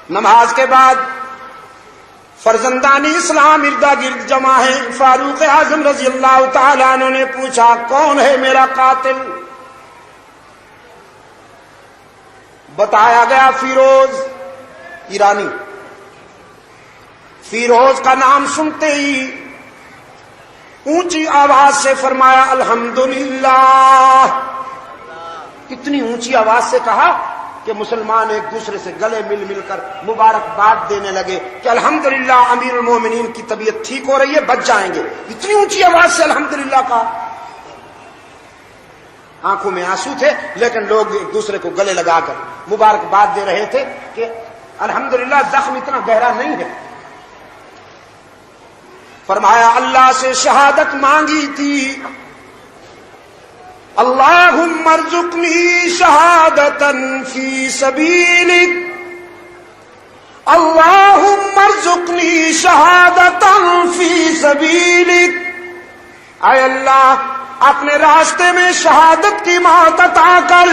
نماز کے بعد فرزندان اسلام اردا گرد جمع ہیں. فاروق اعظم رضی اللہ تعالیٰ عنہ نے پوچھا کون ہے میرا قاتل؟ بتایا گیا فیروز ایرانی. فیروز کا نام سنتے ہی اونچی آواز سے فرمایا الحمدللہ. اتنی اونچی آواز سے کہا کہ مسلمان ایک دوسرے سے گلے مل مل کر مبارکباد دینے لگے کہ الحمدللہ امیر المومنین کی طبیعت ٹھیک ہو رہی ہے، بچ جائیں گے. اتنی اونچی آواز سے الحمدللہ کہا. آنکھوں میں آنسو تھے لیکن لوگ ایک دوسرے کو گلے لگا کر مبارکباد دے رہے تھے کہ الحمدللہ زخم اتنا گہرا نہیں ہے. فرمایا اللہ سے شہادت مانگی تھی، اللہم ارزقنی شہادتا فی سبیلک، اللہم ارزقنی شہادتا فی سبیلک. اے اللہ اپنے راستے میں شہادت کی موت عطا کر.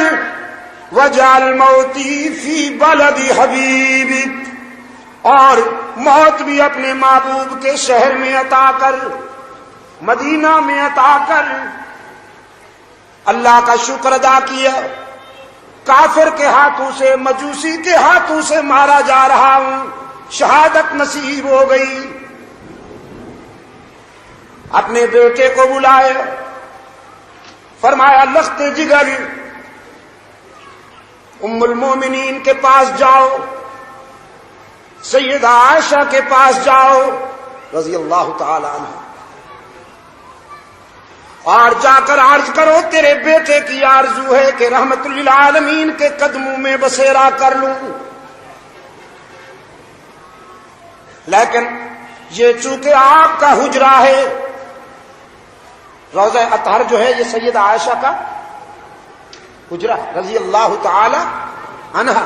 وجعل موتی فی بلد حبیبک، اور موت بھی اپنے محبوب کے شہر میں عطا کر، مدینہ میں عطا کر. اللہ کا شکر ادا کیا. کافر کے ہاتھوں سے، مجوسی کے ہاتھوں سے مارا جا رہا ہوں، شہادت نصیب ہو گئی. اپنے بیٹے کو بلائے، فرمایا لخت جگر ام المومنین کے پاس جاؤ، سیدہ عائشہ کے پاس جاؤ رضی اللہ تعالی عنہ، اور جا کر عرض کرو تیرے بیٹے کی آرزو ہے کہ رحمت للعالمین کے قدموں میں بسیرا کر لوں، لیکن یہ چونکہ آپ کا حجرہ ہے، روضہ اطہر جو ہے یہ سیدہ عائشہ کا حجرہ رضی اللہ تعالی عنہا،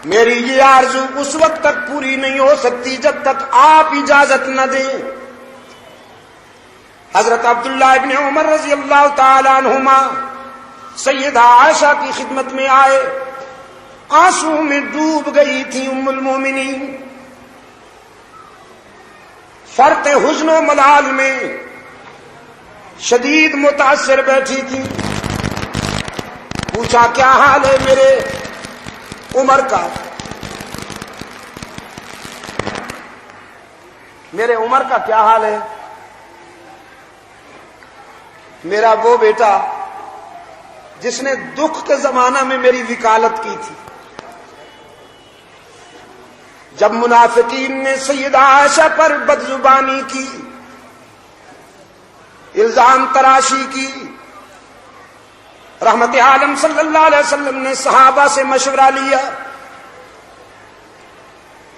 میری یہ آرزو اس وقت تک پوری نہیں ہو سکتی جب تک آپ اجازت نہ دیں. حضرت عبداللہ ابن عمر رضی اللہ تعالی عنہما سیدہ عائشہ کی خدمت میں آئے، آنسو میں ڈوب گئی تھی ام المومنین، فرط حزن و ملال میں شدید متاثر بیٹھی تھی. پوچھا کیا حال ہے میرے عمر کا؟ میرے عمر کا کیا حال ہے؟ میرا وہ بیٹا جس نے دکھ کے زمانہ میں میری وکالت کی تھی، جب منافقین نے سیدہ عائشہ پر بدزبانی کی، الزام تراشی کی، رحمت عالم صلی اللہ علیہ وسلم نے صحابہ سے مشورہ لیا.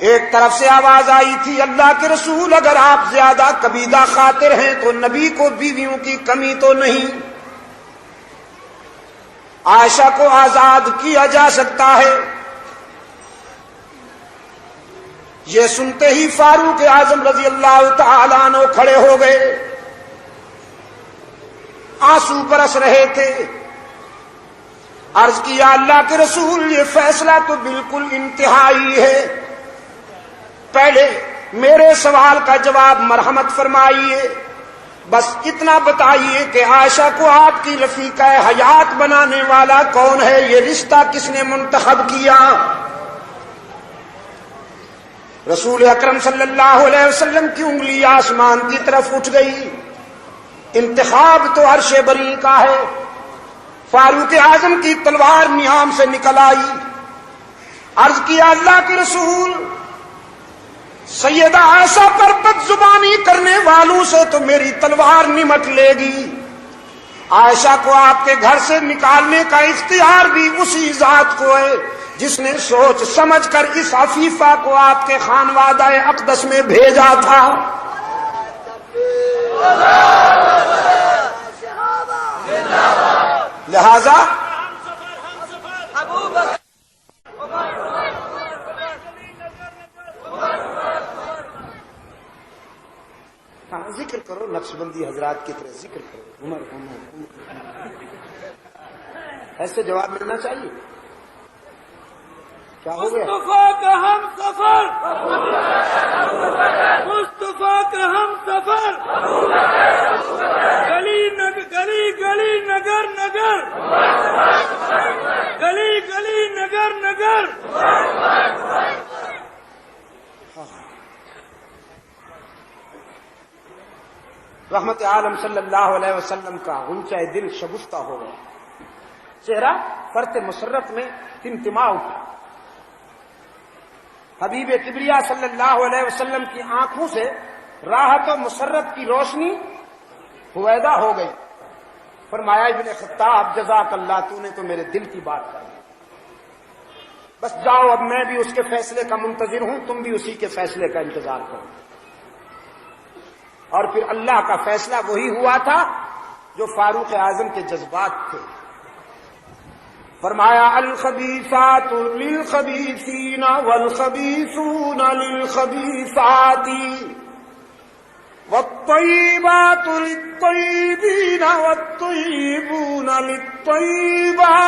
ایک طرف سے آواز آئی تھی اللہ کے رسول اگر آپ زیادہ کبیدہ خاطر ہیں تو نبی کو بیویوں کی کمی تو نہیں، عائشہ کو آزاد کیا جا سکتا ہے. یہ سنتے ہی فاروق اعظم رضی اللہ تعالیٰ عنہ کھڑے ہو گئے، آنسو برس رہے تھے. عرض کیا اللہ کے رسول یہ فیصلہ تو بالکل انتہائی ہے، پہلے میرے سوال کا جواب مرحمت فرمائیے، بس اتنا بتائیے کہ عائشہ کو آپ کی رفیقہ حیات بنانے والا کون ہے، یہ رشتہ کس نے منتخب کیا؟ رسول اکرم صلی اللہ علیہ وسلم کی انگلی آسمان کی طرف اٹھ گئی. انتخاب تو عرش بری کا ہے. فاروق اعظم کی تلوار نیام سے نکل آئی. عرض کیا اللہ کے رسول سیدہ عائشہ پر بدزبانی کرنے والوں سے تو میری تلوار نمٹ لے گی، عائشہ کو آپ کے گھر سے نکالنے کا اختیار بھی اسی ذات کو ہے جس نے سوچ سمجھ کر اس عفیفہ کو آپ کے خانوادہ اقدس میں بھیجا تھا. لہذا ذکر کرو نقشبندی حضرات کی طرح ذکر کرو، عمر ایسے جواب ملنا چاہیے. کیا ہو گیا؟ مصطفیٰ کا ہم سفر، مصطفیٰ کا ہم سفر، گلی گلی گلی نگر نگر، گلی گلی نگر نگر. رحمت عالم صلی اللہ علیہ وسلم کا غنچہ دل شگفتہ ہو گیا، چہرہ فرط مسرت میں تمتما اٹھا. حبیب کبریا صلی اللہ علیہ وسلم کی آنکھوں سے راحت و مسرت کی روشنی ہویدا ہو گئی. فرمایا ابن خطاب جزاک اللہ، تو نے تو میرے دل کی بات کر دی. بس جاؤ، اب میں بھی اس کے فیصلے کا منتظر ہوں، تم بھی اسی کے فیصلے کا انتظار کرو. اور پھر اللہ کا فیصلہ وہی ہوا تھا جو فاروق اعظم کے جذبات تھے. فرمایا الخبیثات للخبیثین والخبیثون للخبیثات والطیبات للطیبین والطیبون للطیبات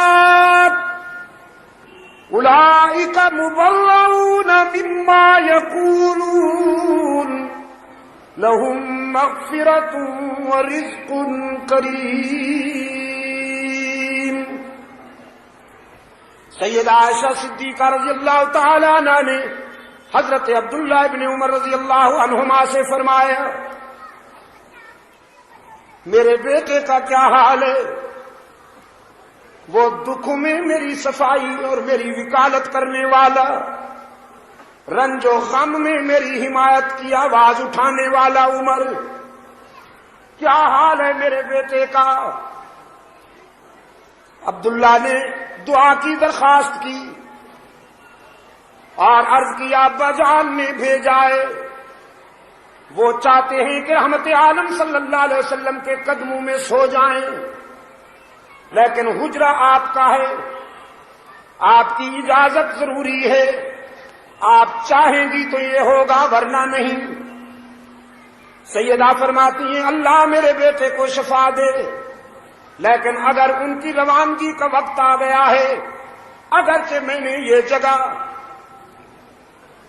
اولئک مبرؤون مما یقولون لهم مغفرۃ ورزق کریم. سیدہ عائشہ صدیقہ رضی اللہ تعالی عنہ نے حضرت عبداللہ ابن عمر رضی اللہ عنہما سے فرمایا، میرے بیٹے کا کیا حال ہے؟ وہ دکھوں میں میری صفائی اور میری وکالت کرنے والا، رنج و غم میں میری حمایت کی آواز اٹھانے والا عمر، کیا حال ہے میرے بیٹے کا؟ عبداللہ نے دعا کی درخواست کی اور عرض کیا ابا جان نے بھیجا ہے، وہ چاہتے ہیں کہ رحمت عالم صلی اللہ علیہ وسلم کے قدموں میں سو جائیں، لیکن حجرہ آپ کا ہے، آپ کی اجازت ضروری ہے، آپ چاہیں گی تو یہ ہوگا ورنہ نہیں. سیدہ فرماتی ہیں اللہ میرے بیٹے کو شفا دے، لیکن اگر ان کی روانگی کا وقت آ گیا ہے، اگرچہ میں نے یہ جگہ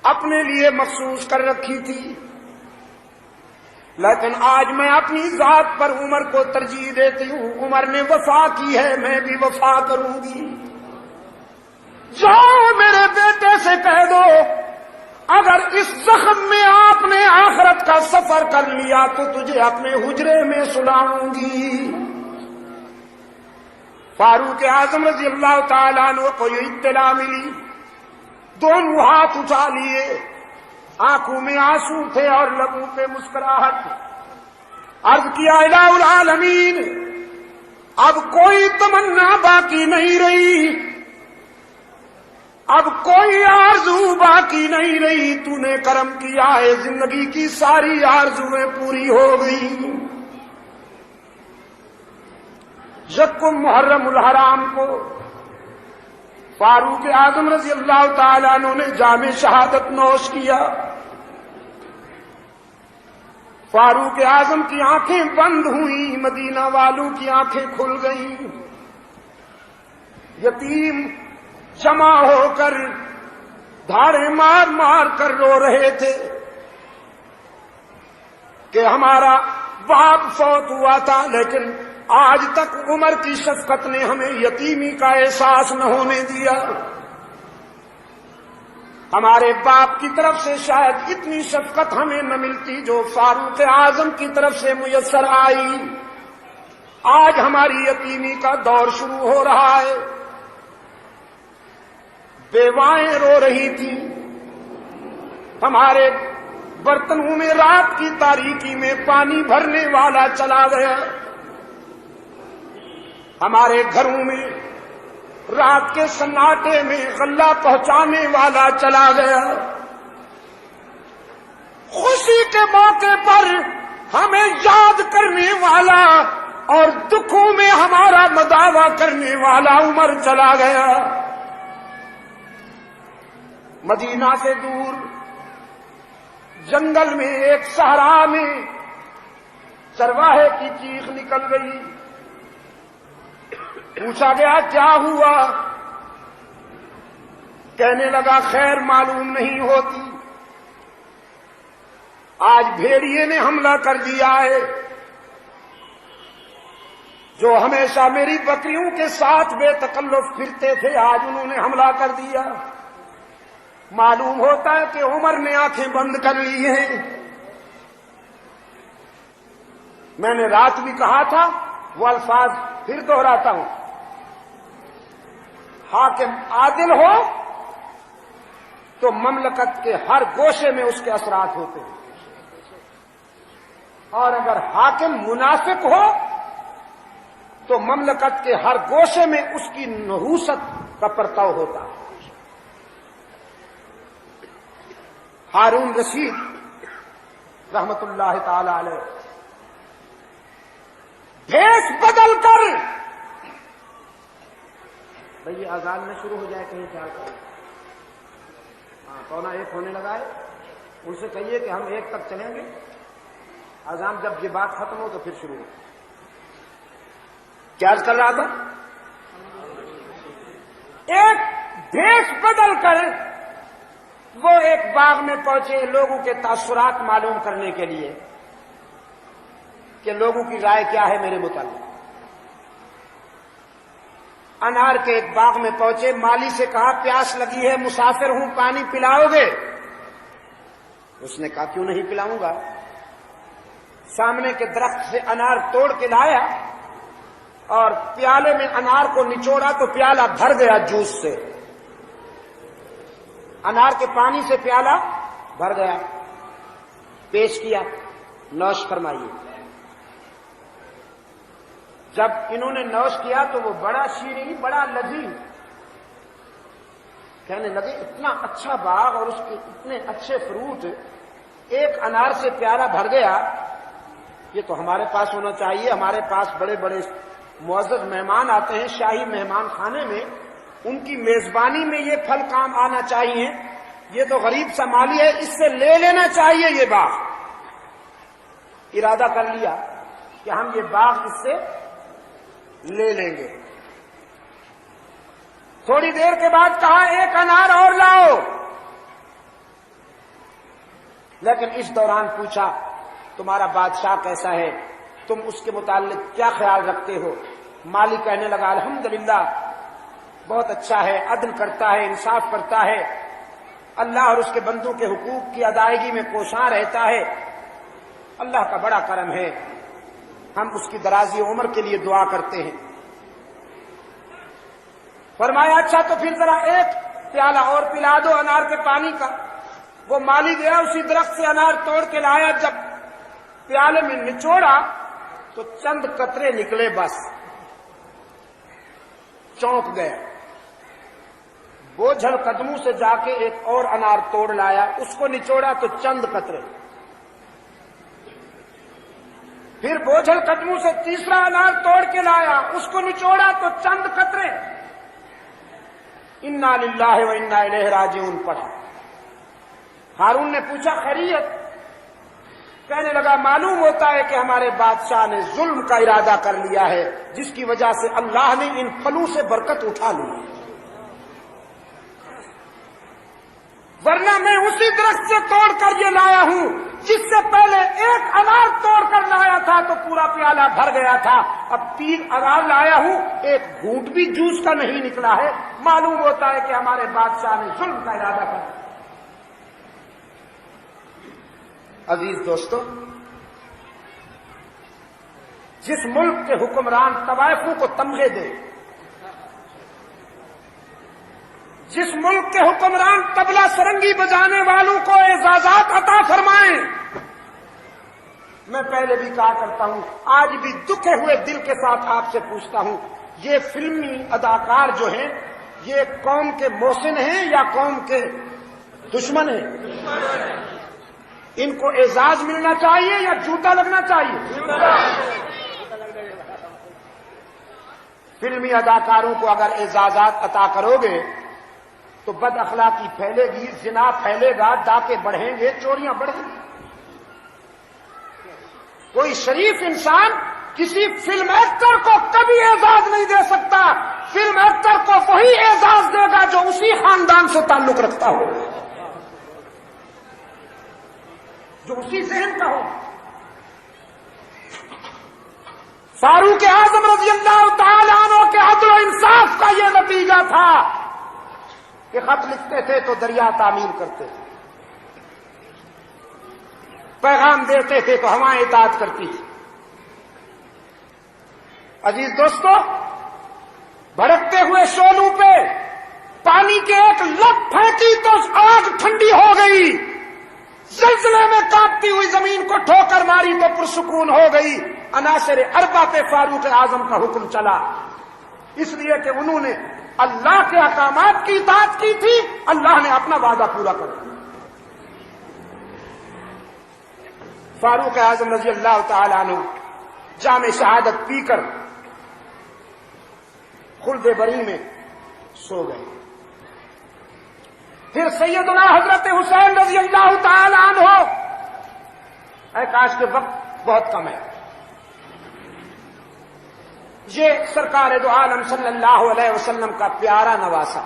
اپنے لیے مخصوص کر رکھی تھی، لیکن آج میں اپنی ذات پر عمر کو ترجیح دیتی ہوں. عمر نے وفا کی ہے، میں بھی وفا کروں گی. جاؤ میرے بیٹے سے کہہ دو اگر اس زخم میں آپ نے آخرت کا سفر کر لیا تو تجھے اپنے حجرے میں سلاؤں گی. فاروق اعظم رضی اللہ تعالیٰ عنہ کو یہ اطلاع ملی، دونوں ہاتھ اٹھا لیے، آنکھوں میں آنسو تھے اور لبوں پہ مسکراہٹ. عرض کیا الہ العالمین، اب کوئی تمنا باقی نہیں رہی، اب کوئی آرزو باقی نہیں رہی، تو نے کرم کیا ہے، زندگی کی ساری آرزویں پوری ہو گئی. یکم محرم الحرام کو فاروق اعظم رضی اللہ تعالیٰ عنہ نے جام شہادت نوش کیا. فاروق اعظم کی آنکھیں بند ہوئیں، مدینہ والوں کی آنکھیں کھل گئیں. یتیم جمع ہو کر دھاڑے مار مار کر رو رہے تھے کہ ہمارا باپ فوت ہوا تھا، لیکن آج تک عمر کی شفقت نے ہمیں یتیمی کا احساس نہ ہونے دیا. ہمارے باپ کی طرف سے شاید اتنی شفقت ہمیں نہ ملتی جو فاروق اعظم کی طرف سے میسر آئی. آج ہماری یتیمی کا دور شروع ہو رہا ہے. بیوائیں رو رہی تھی، ہمارے برتنوں میں رات کی تاریکی میں پانی بھرنے والا چلا گیا، ہمارے گھروں میں رات کے سناٹے میں غلہ پہنچانے والا چلا گیا. خوشی کے موقع پر ہمیں یاد کرنے والا اور دکھوں میں ہمارا مداوا کرنے والا عمر چلا گیا. مدینہ سے دور جنگل میں ایک صحرا میں چرواہے کی چیخ نکل گئی. پوچھا گیا کیا ہوا؟ کہنے لگا خیر معلوم نہیں ہوتی. آج بھیڑیے نے حملہ کر دیا ہے. جو ہمیشہ میری بکریوں کے ساتھ بے تکلف پھرتے تھے آج انہوں نے حملہ کر دیا. معلوم ہوتا ہے کہ عمر نے آنکھیں بند کر لی ہیں. میں نے رات بھی کہا تھا وہ الفاظ پھر دہراتا ہوں. حاکم عادل ہو تو مملکت کے ہر گوشے میں اس کے اثرات ہوتے ہیں، اور اگر حاکم منافق ہو تو مملکت کے ہر گوشے میں اس کی نحوست کا پرتاؤ ہوتا ہے. ہارون رشید رحمت اللہ تعالی علیہ بھیس بدل کر، بھئی اذان میں شروع ہو جائے کہیں خیال کریں. ہاں 1:15 ہونے لگا ہے. ان سے کہیے کہ ہم 1 تک چلیں گے. اذان جب یہ بات ختم ہو تو پھر شروع ہو. کیا کر رہا تھا؟ ایک بھیس بدل کر وہ ایک باغ میں پہنچے لوگوں کے تاثرات معلوم کرنے کے لیے کہ لوگوں کی رائے کیا ہے میرے متعلق. انار کے ایک باغ میں پہنچے. مالی سے کہا پیاس لگی ہے، مسافر ہوں، پانی پلاؤ گے؟ اس نے کہا کیوں نہیں پلاؤں گا. سامنے کے درخت سے انار توڑ کے لایا اور پیالے میں انار کو نچوڑا تو پیالہ بھر گیا جوس سے. انار کے پانی سے پیالہ بھر گیا. پیش کیا، نوش فرمائیے. جب انہوں نے نوش کیا تو وہ بڑا شیریں، بڑا لذیذ. کہنے لگے اتنا اچھا باغ اور اس کے اتنے اچھے فروٹ، ایک انار سے پیالہ بھر گیا. یہ تو ہمارے پاس ہونا چاہیے. ہمارے پاس بڑے بڑے معزز مہمان آتے ہیں شاہی مہمان خانے میں، ان کی میزبانی میں یہ پھل کام آنا چاہیے. یہ تو غریب سا مالی ہے، اس سے لے لینا چاہیے یہ باغ. ارادہ کر لیا کہ ہم یہ باغ اس سے لے لیں گے. تھوڑی دیر کے بعد کہا ایک انار اور لاؤ. لیکن اس دوران پوچھا تمہارا بادشاہ کیسا ہے، تم اس کے متعلق کیا خیال رکھتے ہو؟ مالی کہنے لگا الحمدللہ بہت اچھا ہے، عدل کرتا ہے، انصاف کرتا ہے، اللہ اور اس کے بندوں کے حقوق کی ادائیگی میں کوشاں رہتا ہے. اللہ کا بڑا کرم ہے، ہم اس کی درازی عمر کے لیے دعا کرتے ہیں. فرمایا اچھا تو پھر ذرا ایک پیالہ اور پلا دو انار کے پانی کا. وہ مالی گیا اسی درخت سے انار توڑ کے لایا. جب پیالے میں نچوڑا تو چند قطرے نکلے، بس چونک گیا. بوجھل قدموں سے جا کے ایک اور انار توڑ لایا، اس کو نچوڑا تو چند قطرے. پھر بوجھل قدموں سے تیسرا انار توڑ کے لایا، اس کو نچوڑا تو چند قطرے. انا للہ و انا الیہ راجعون پڑھا. ہارون نے پوچھا خیریت؟ کہنے لگا معلوم ہوتا ہے کہ ہمارے بادشاہ نے ظلم کا ارادہ کر لیا ہے، جس کی وجہ سے اللہ نے ان پھلوں سے برکت اٹھا لی، ورنہ میں اسی درخت سے توڑ کر یہ لایا ہوں جس سے پہلے ایک انار توڑ کر لایا تھا تو پورا پیالہ بھر گیا تھا. اب 3 انار لایا ہوں، ایک گھونٹ بھی جوس کا نہیں نکلا ہے. معلوم ہوتا ہے کہ ہمارے بادشاہ نے ظلم کا ارادہ کر لیا. عزیز دوستو، جس ملک کے حکمران طوائفوں کو تمغے دیں، جس ملک کے حکمران طبلہ سرنگی بجانے والوں کو اعزازات عطا فرمائیں، میں پہلے بھی کہا کرتا ہوں، آج بھی دکھے ہوئے دل کے ساتھ آپ سے پوچھتا ہوں، یہ فلمی اداکار جو ہیں یہ قوم کے محسن ہیں یا قوم کے دشمن ہیں؟ ان کو اعزاز ملنا چاہیے یا جوتا لگنا چاہیے؟ فلمی اداکاروں کو اگر اعزازات عطا کرو گے تو بد اخلاقی پھیلے گی، زنا پھیلے گا، ڈاکے بڑھیں گے، چوریاں بڑھیں گی. کوئی شریف انسان کسی فلم ایکٹر کو کبھی اعزاز نہیں دے سکتا. فلم ایکٹر کو وہی اعزاز دے گا جو اسی خاندان سے تعلق رکھتا ہو، جو اسی ذہن کا ہو. فاروق اعظم رضی اللہ تعالیٰ عنہ کے عدل و انصاف کا یہ نتیجہ تھا کہ خط لکھتے تھے تو دریا تعمیر کرتے تھے، پیغام دیتے تھے تو ہوائیں اطاعت کرتی تھی. عزیز دوستو، بھڑکتے ہوئے شعلوں پہ پانی کے ایک لت پھینکی تو آگ ٹھنڈی ہو گئی. زلزلے میں کانپتی ہوئی زمین کو ٹھوکر ماری تو پرسکون ہو گئی. عناصر اربع پہ فاروق اعظم کا حکم چلا، اس لیے کہ انہوں نے اللہ کے احکامات کی اطاعت کی تھی. اللہ نے اپنا وعدہ پورا کر دیا. فاروق اعظم رضی اللہ تعالیٰ عنہ جام شہادت پی کر خلد بری میں سو گئے. پھر سیدنا حضرت حسین رضی اللہ تعالی عنہ، اے کاش کے وقت بہت کم ہے، یہ سرکار دو عالم صلی اللہ علیہ وسلم کا پیارا نواسا،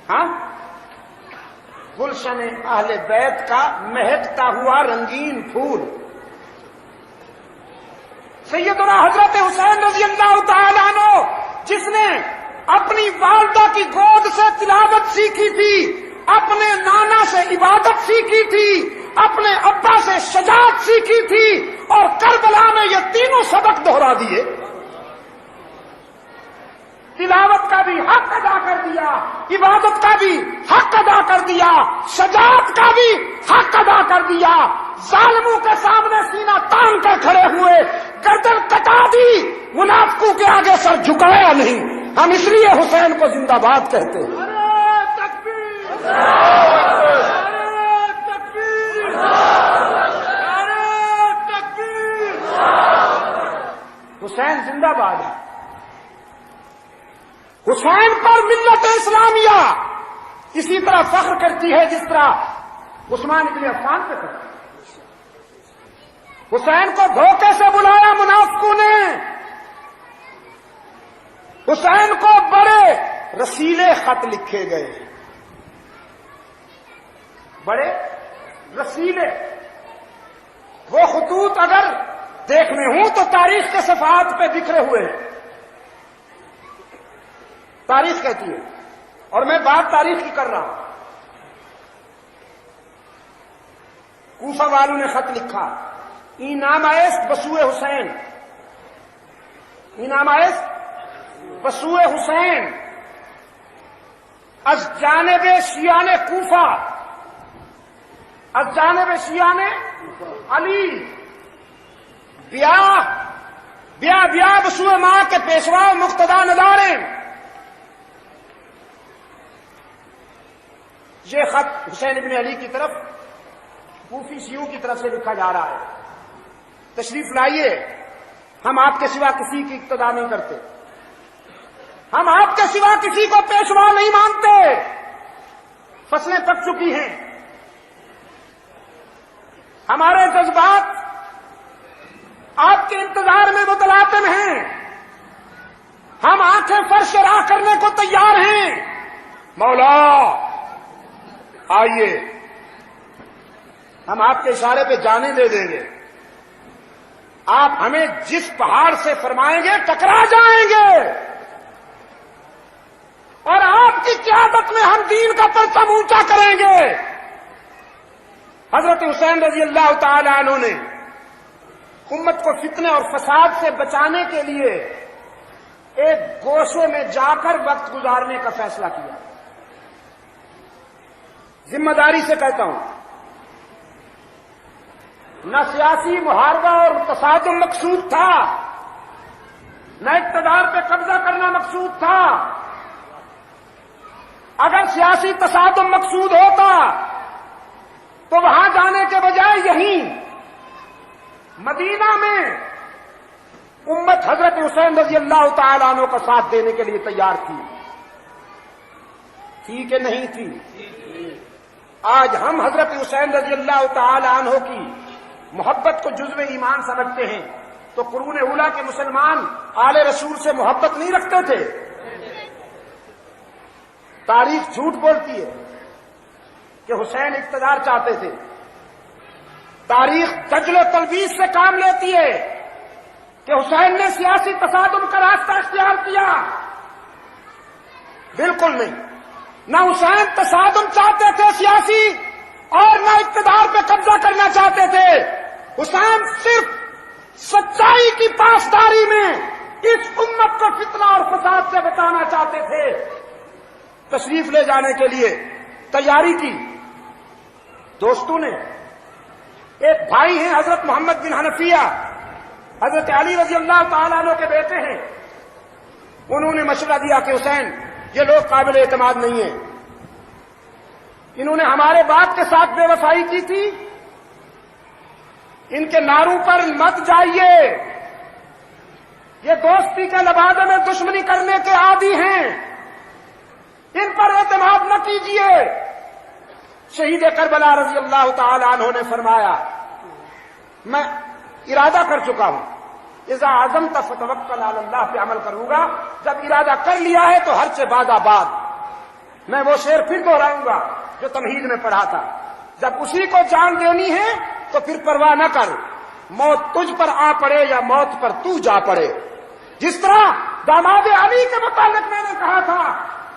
ہاں، گلشن اہل بیت کا مہکتا ہوا رنگین پھول، سیدنا حضرت حسین رضی اللہ تعالی عنہ، جس نے اپنی والدہ کی گود سے تلاوت سیکھی تھی، اپنے نانا سے عبادت سیکھی تھی، اپنے ابا سے شجاعت سیکھی تھی، اور کربلا میں یہ تینوں سبق دہرا دیے. تلاوت کا بھی حق ادا کر دیا، عبادت کا بھی حق ادا کر دیا، شجاعت کا بھی حق ادا کر دیا. ظالموں کے سامنے سینہ تان کر کھڑے ہوئے، گردن کٹا دی، منافقوں کے آگے سر جھکایا نہیں. ہم اس لیے حسین کو زندہ باد کہتے ہیں. نعرہ تکبیر، نعرہ تکبیر، نعرہ تکبیر. حسین زندہ باد ہے. حسین پر ملت اسلامیہ اسی طرح فخر کرتی ہے جس طرح عثمان ابن عفان پہ کرتی ہے. حسین کو دھوکے سے بلایا منافقوں نے. حسین کو بڑے رسیلے خط لکھے گئے، بڑے رسیلے. وہ خطوط اگر دیکھنے ہوں تو تاریخ کے صفحات پہ بکھرے ہوئے ہیں. تاریخ کہتی ہے، اور میں بات تاریخ کی کر رہا ہوں. کوفہ والوں نے خط لکھا، اینام است بسوء حسین، اینام است بسوء حسین از جانب شیعان کوفہ، از جانب شیعان علی، بیا بسوء ماں کے پیشوا مقتدا نداریں. یہ خط حسین ابن علی کی طرف کوفی شیعوں کی طرف سے لکھا جا رہا ہے. تشریف لائیے، ہم آپ کے سوا کسی کی اقتدا نہیں کرتے، ہم آپ کے سوا کسی کو پیشوا نہیں مانتے. فصلیں پک چکی ہیں، ہمارے جذبات آپ کے انتظار میں متلاطم ہیں. ہم آنکھیں فرش راہ کرنے کو تیار ہیں. مولا آئیے، ہم آپ کے اشارے پہ جانے دے دیں گے. آپ ہمیں جس پہاڑ سے فرمائیں گے ٹکرا جائیں گے، اور آپ کی قیادت میں ہم دین کا پرچم اونچا کریں گے. حضرت حسین رضی اللہ تعالی عنہ نے امت کو فتنے اور فساد سے بچانے کے لیے ایک گوشے میں جا کر وقت گزارنے کا فیصلہ کیا. ذمہ داری سے کہتا ہوں، نہ سیاسی محاربہ اور تصادم مقصود تھا، نہ اقتدار پہ قبضہ کرنا مقصود تھا. اگر سیاسی تصادم مقصود ہوتا تو وہاں جانے کے بجائے یہیں مدینہ میں امت حضرت حسین رضی اللہ تعالی عنہ کا ساتھ دینے کے لیے تیار تھی کہ نہیں تھی؟ آج ہم حضرت حسین رضی اللہ تعالی عنہ کی محبت کو جزو ایمان سمجھتے ہیں تو قرون اولیٰ کے مسلمان آل رسول سے محبت نہیں رکھتے تھے؟ تاریخ جھوٹ بولتی ہے کہ حسین اقتدار چاہتے تھے. تاریخ دجل و تلبیس سے کام لیتی ہے کہ حسین نے سیاسی تصادم کا راستہ اختیار کیا. بالکل نہیں. نہ حسین تصادم چاہتے تھے سیاسی اور نہ اقتدار پہ قبضہ کرنا چاہتے تھے. حسین صرف سچائی کی پاسداری میں اس امت کو فتنہ اور فساد سے بچانا چاہتے تھے. تشریف لے جانے کے لیے تیاری کی. دوستوں نے ایک بھائی ہیں حضرت محمد بن حنفیہ، حضرت علی رضی اللہ تعالیٰ عنہ کے بیٹے ہیں. انہوں نے مشورہ دیا کہ حسین یہ لوگ قابل اعتماد نہیں ہیں، انہوں نے ہمارے باپ کے ساتھ بے وفائی کی تھی، ان کے نعروں پر مت جائیے، یہ دوستی کے لبادے میں دشمنی کرنے کے عادی ہیں، ان پر اعتماد نہ کیجیے. شہید کربلا رضی اللہ تعالی عنہ نے فرمایا میں ارادہ کر چکا ہوں، اذا عزمت فتوکل علی اللہ پہ عمل کروں گا. جب ارادہ کر لیا ہے تو ہر سے بعد آباد. میں وہ شعر پھر دہراؤں گا جو تمہید میں پڑھا تھا، جب اسی کو جان دینی ہے تو پھر پرواہ نہ کر، موت تجھ پر آ پڑے یا موت پر تو جا پڑے. جس طرح داماد علی کے متعلق میں نے کہا تھا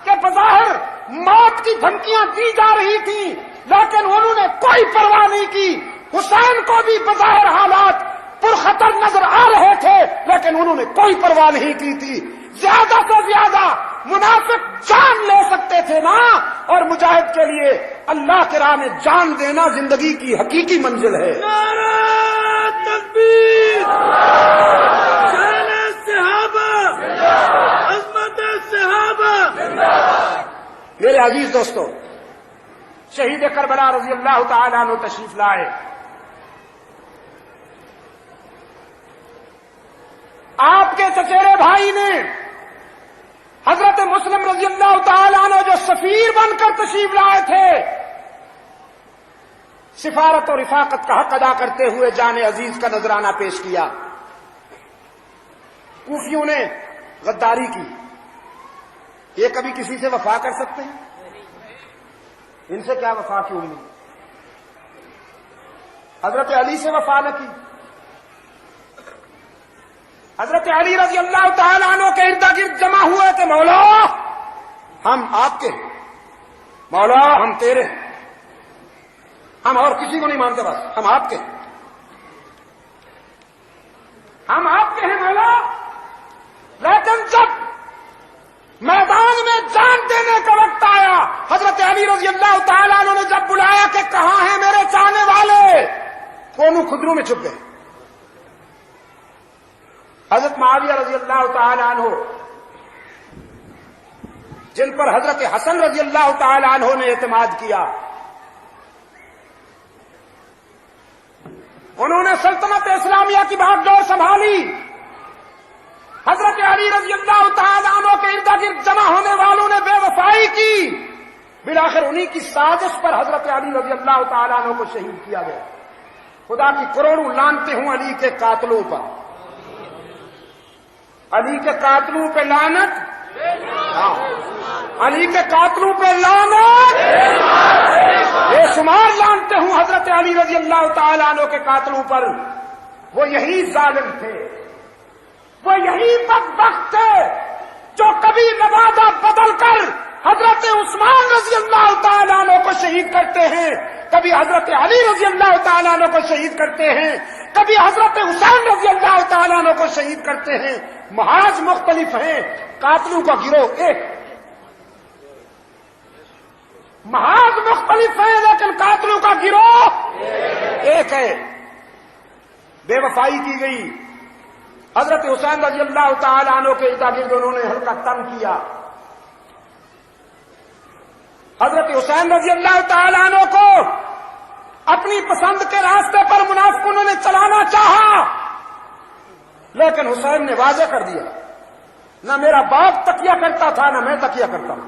کہ بظاہر موت کی دھمکیاں دی جا رہی تھیں لیکن انہوں نے کوئی پرواہ نہیں کی. حسین کو بھی بظاہر حالات پرخطر نظر آ رہے تھے لیکن انہوں نے کوئی پرواہ نہیں کی تھی. زیادہ سے زیادہ منافق جان لے سکتے تھے نا، اور مجاہد کے لیے اللہ کے راہ میں جان دینا زندگی کی حقیقی منزل ہے. نعرہ تکبیر، شان صحابہ، عظمت صحابہ. میرے عزیز دوستو، شہید کربلا رضی اللہ تعالیٰ عنہ تشریف لائے. آپ کے چچیرے بھائی نے حضرت مسلم رضی اللہ تعالیٰ عنہ جو سفیر بن کر تشریف لائے تھے، سفارت اور رفاقت کا حق ادا کرتے ہوئے جان عزیز کا نذرانہ پیش کیا. کوفیوں نے غداری کی. یہ کبھی کسی سے وفا کر سکتے ہیں؟ ان سے کیا وفا کی امید؟ حضرت علی سے وفا نہ کی. حضرت علی رضی اللہ تعالیٰ عنہ کے ارد گرد جمع ہوئے کہ مولا ہم آپ کے ہیں، مولا ہم تیرے ہیں، ہم اور کسی کو نہیں مانتے، بس ہم آپ کے ہیں، ہم آپ کے ہیں مولا. لیکن جب میدان میں جان دینے کا وقت آیا، حضرت علی رضی اللہ تعالیٰ عنہ نے جب بلایا کہ کہاں ہیں میرے چاہنے والے، کونوں خدروں میں چھپ گئے. حضرت معاویہ رضی اللہ تعالیٰ عنہ جن پر حضرت حسن رضی اللہ تعالیٰ عنہ نے اعتماد کیا، انہوں نے سلطنت اسلامیہ کی بھاگ دوڑ سنبھالی. حضرت علی رضی اللہ تعالیٰ عنہ کے ارد گرد جمع ہونے والوں نے بے وفائی کی. بالآخر انہی کی سازش پر حضرت علی رضی اللہ تعالیٰ عنہ کو شہید کیا گیا. خدا کی کروڑوں لعنتیں ہوں علی کے قاتلوں پر. علی کے قاتلوں پہ لعنت، علی کے قاتلوں پہ لعنت، بے شمار لعنتیں ہوں حضرت علی رضی اللہ تعالیٰ عنہ کے قاتلوں پر. وہ یہی ظالم تھے، وہ یہی بدبخت تھے جو کبھی نوادہ بدل کر حضرت عثمان رضی اللہ تعالیٰ عنہ کو شہید کرتے ہیں، کبھی حضرت علی رضی اللہ تعالیٰ عنہ کو شہید کرتے ہیں، کبھی حضرت حسین رضی اللہ تعالیٰ عنہ کو شہید کرتے ہیں. محاذ مختلف ہیں، قاتلوں کا گروہ ایک. محاذ مختلف ہیں لیکن قاتلوں کا گروہ ایک ہے. بے وفائی کی گئی. حضرت حسین رضی اللہ تعالیٰ عنہ کے ارد گرد انہوں نے ہلکا تنگ کیا. حضرت حسین رضی اللہ تعالیٰ عنہ کو اپنی پسند کے راستے پر منافقوں نے چلانا چاہا، لیکن حسین نے واضح کر دیا نہ میرا باپ تکیہ کرتا تھا نہ میں تکیہ کرتا ہوں.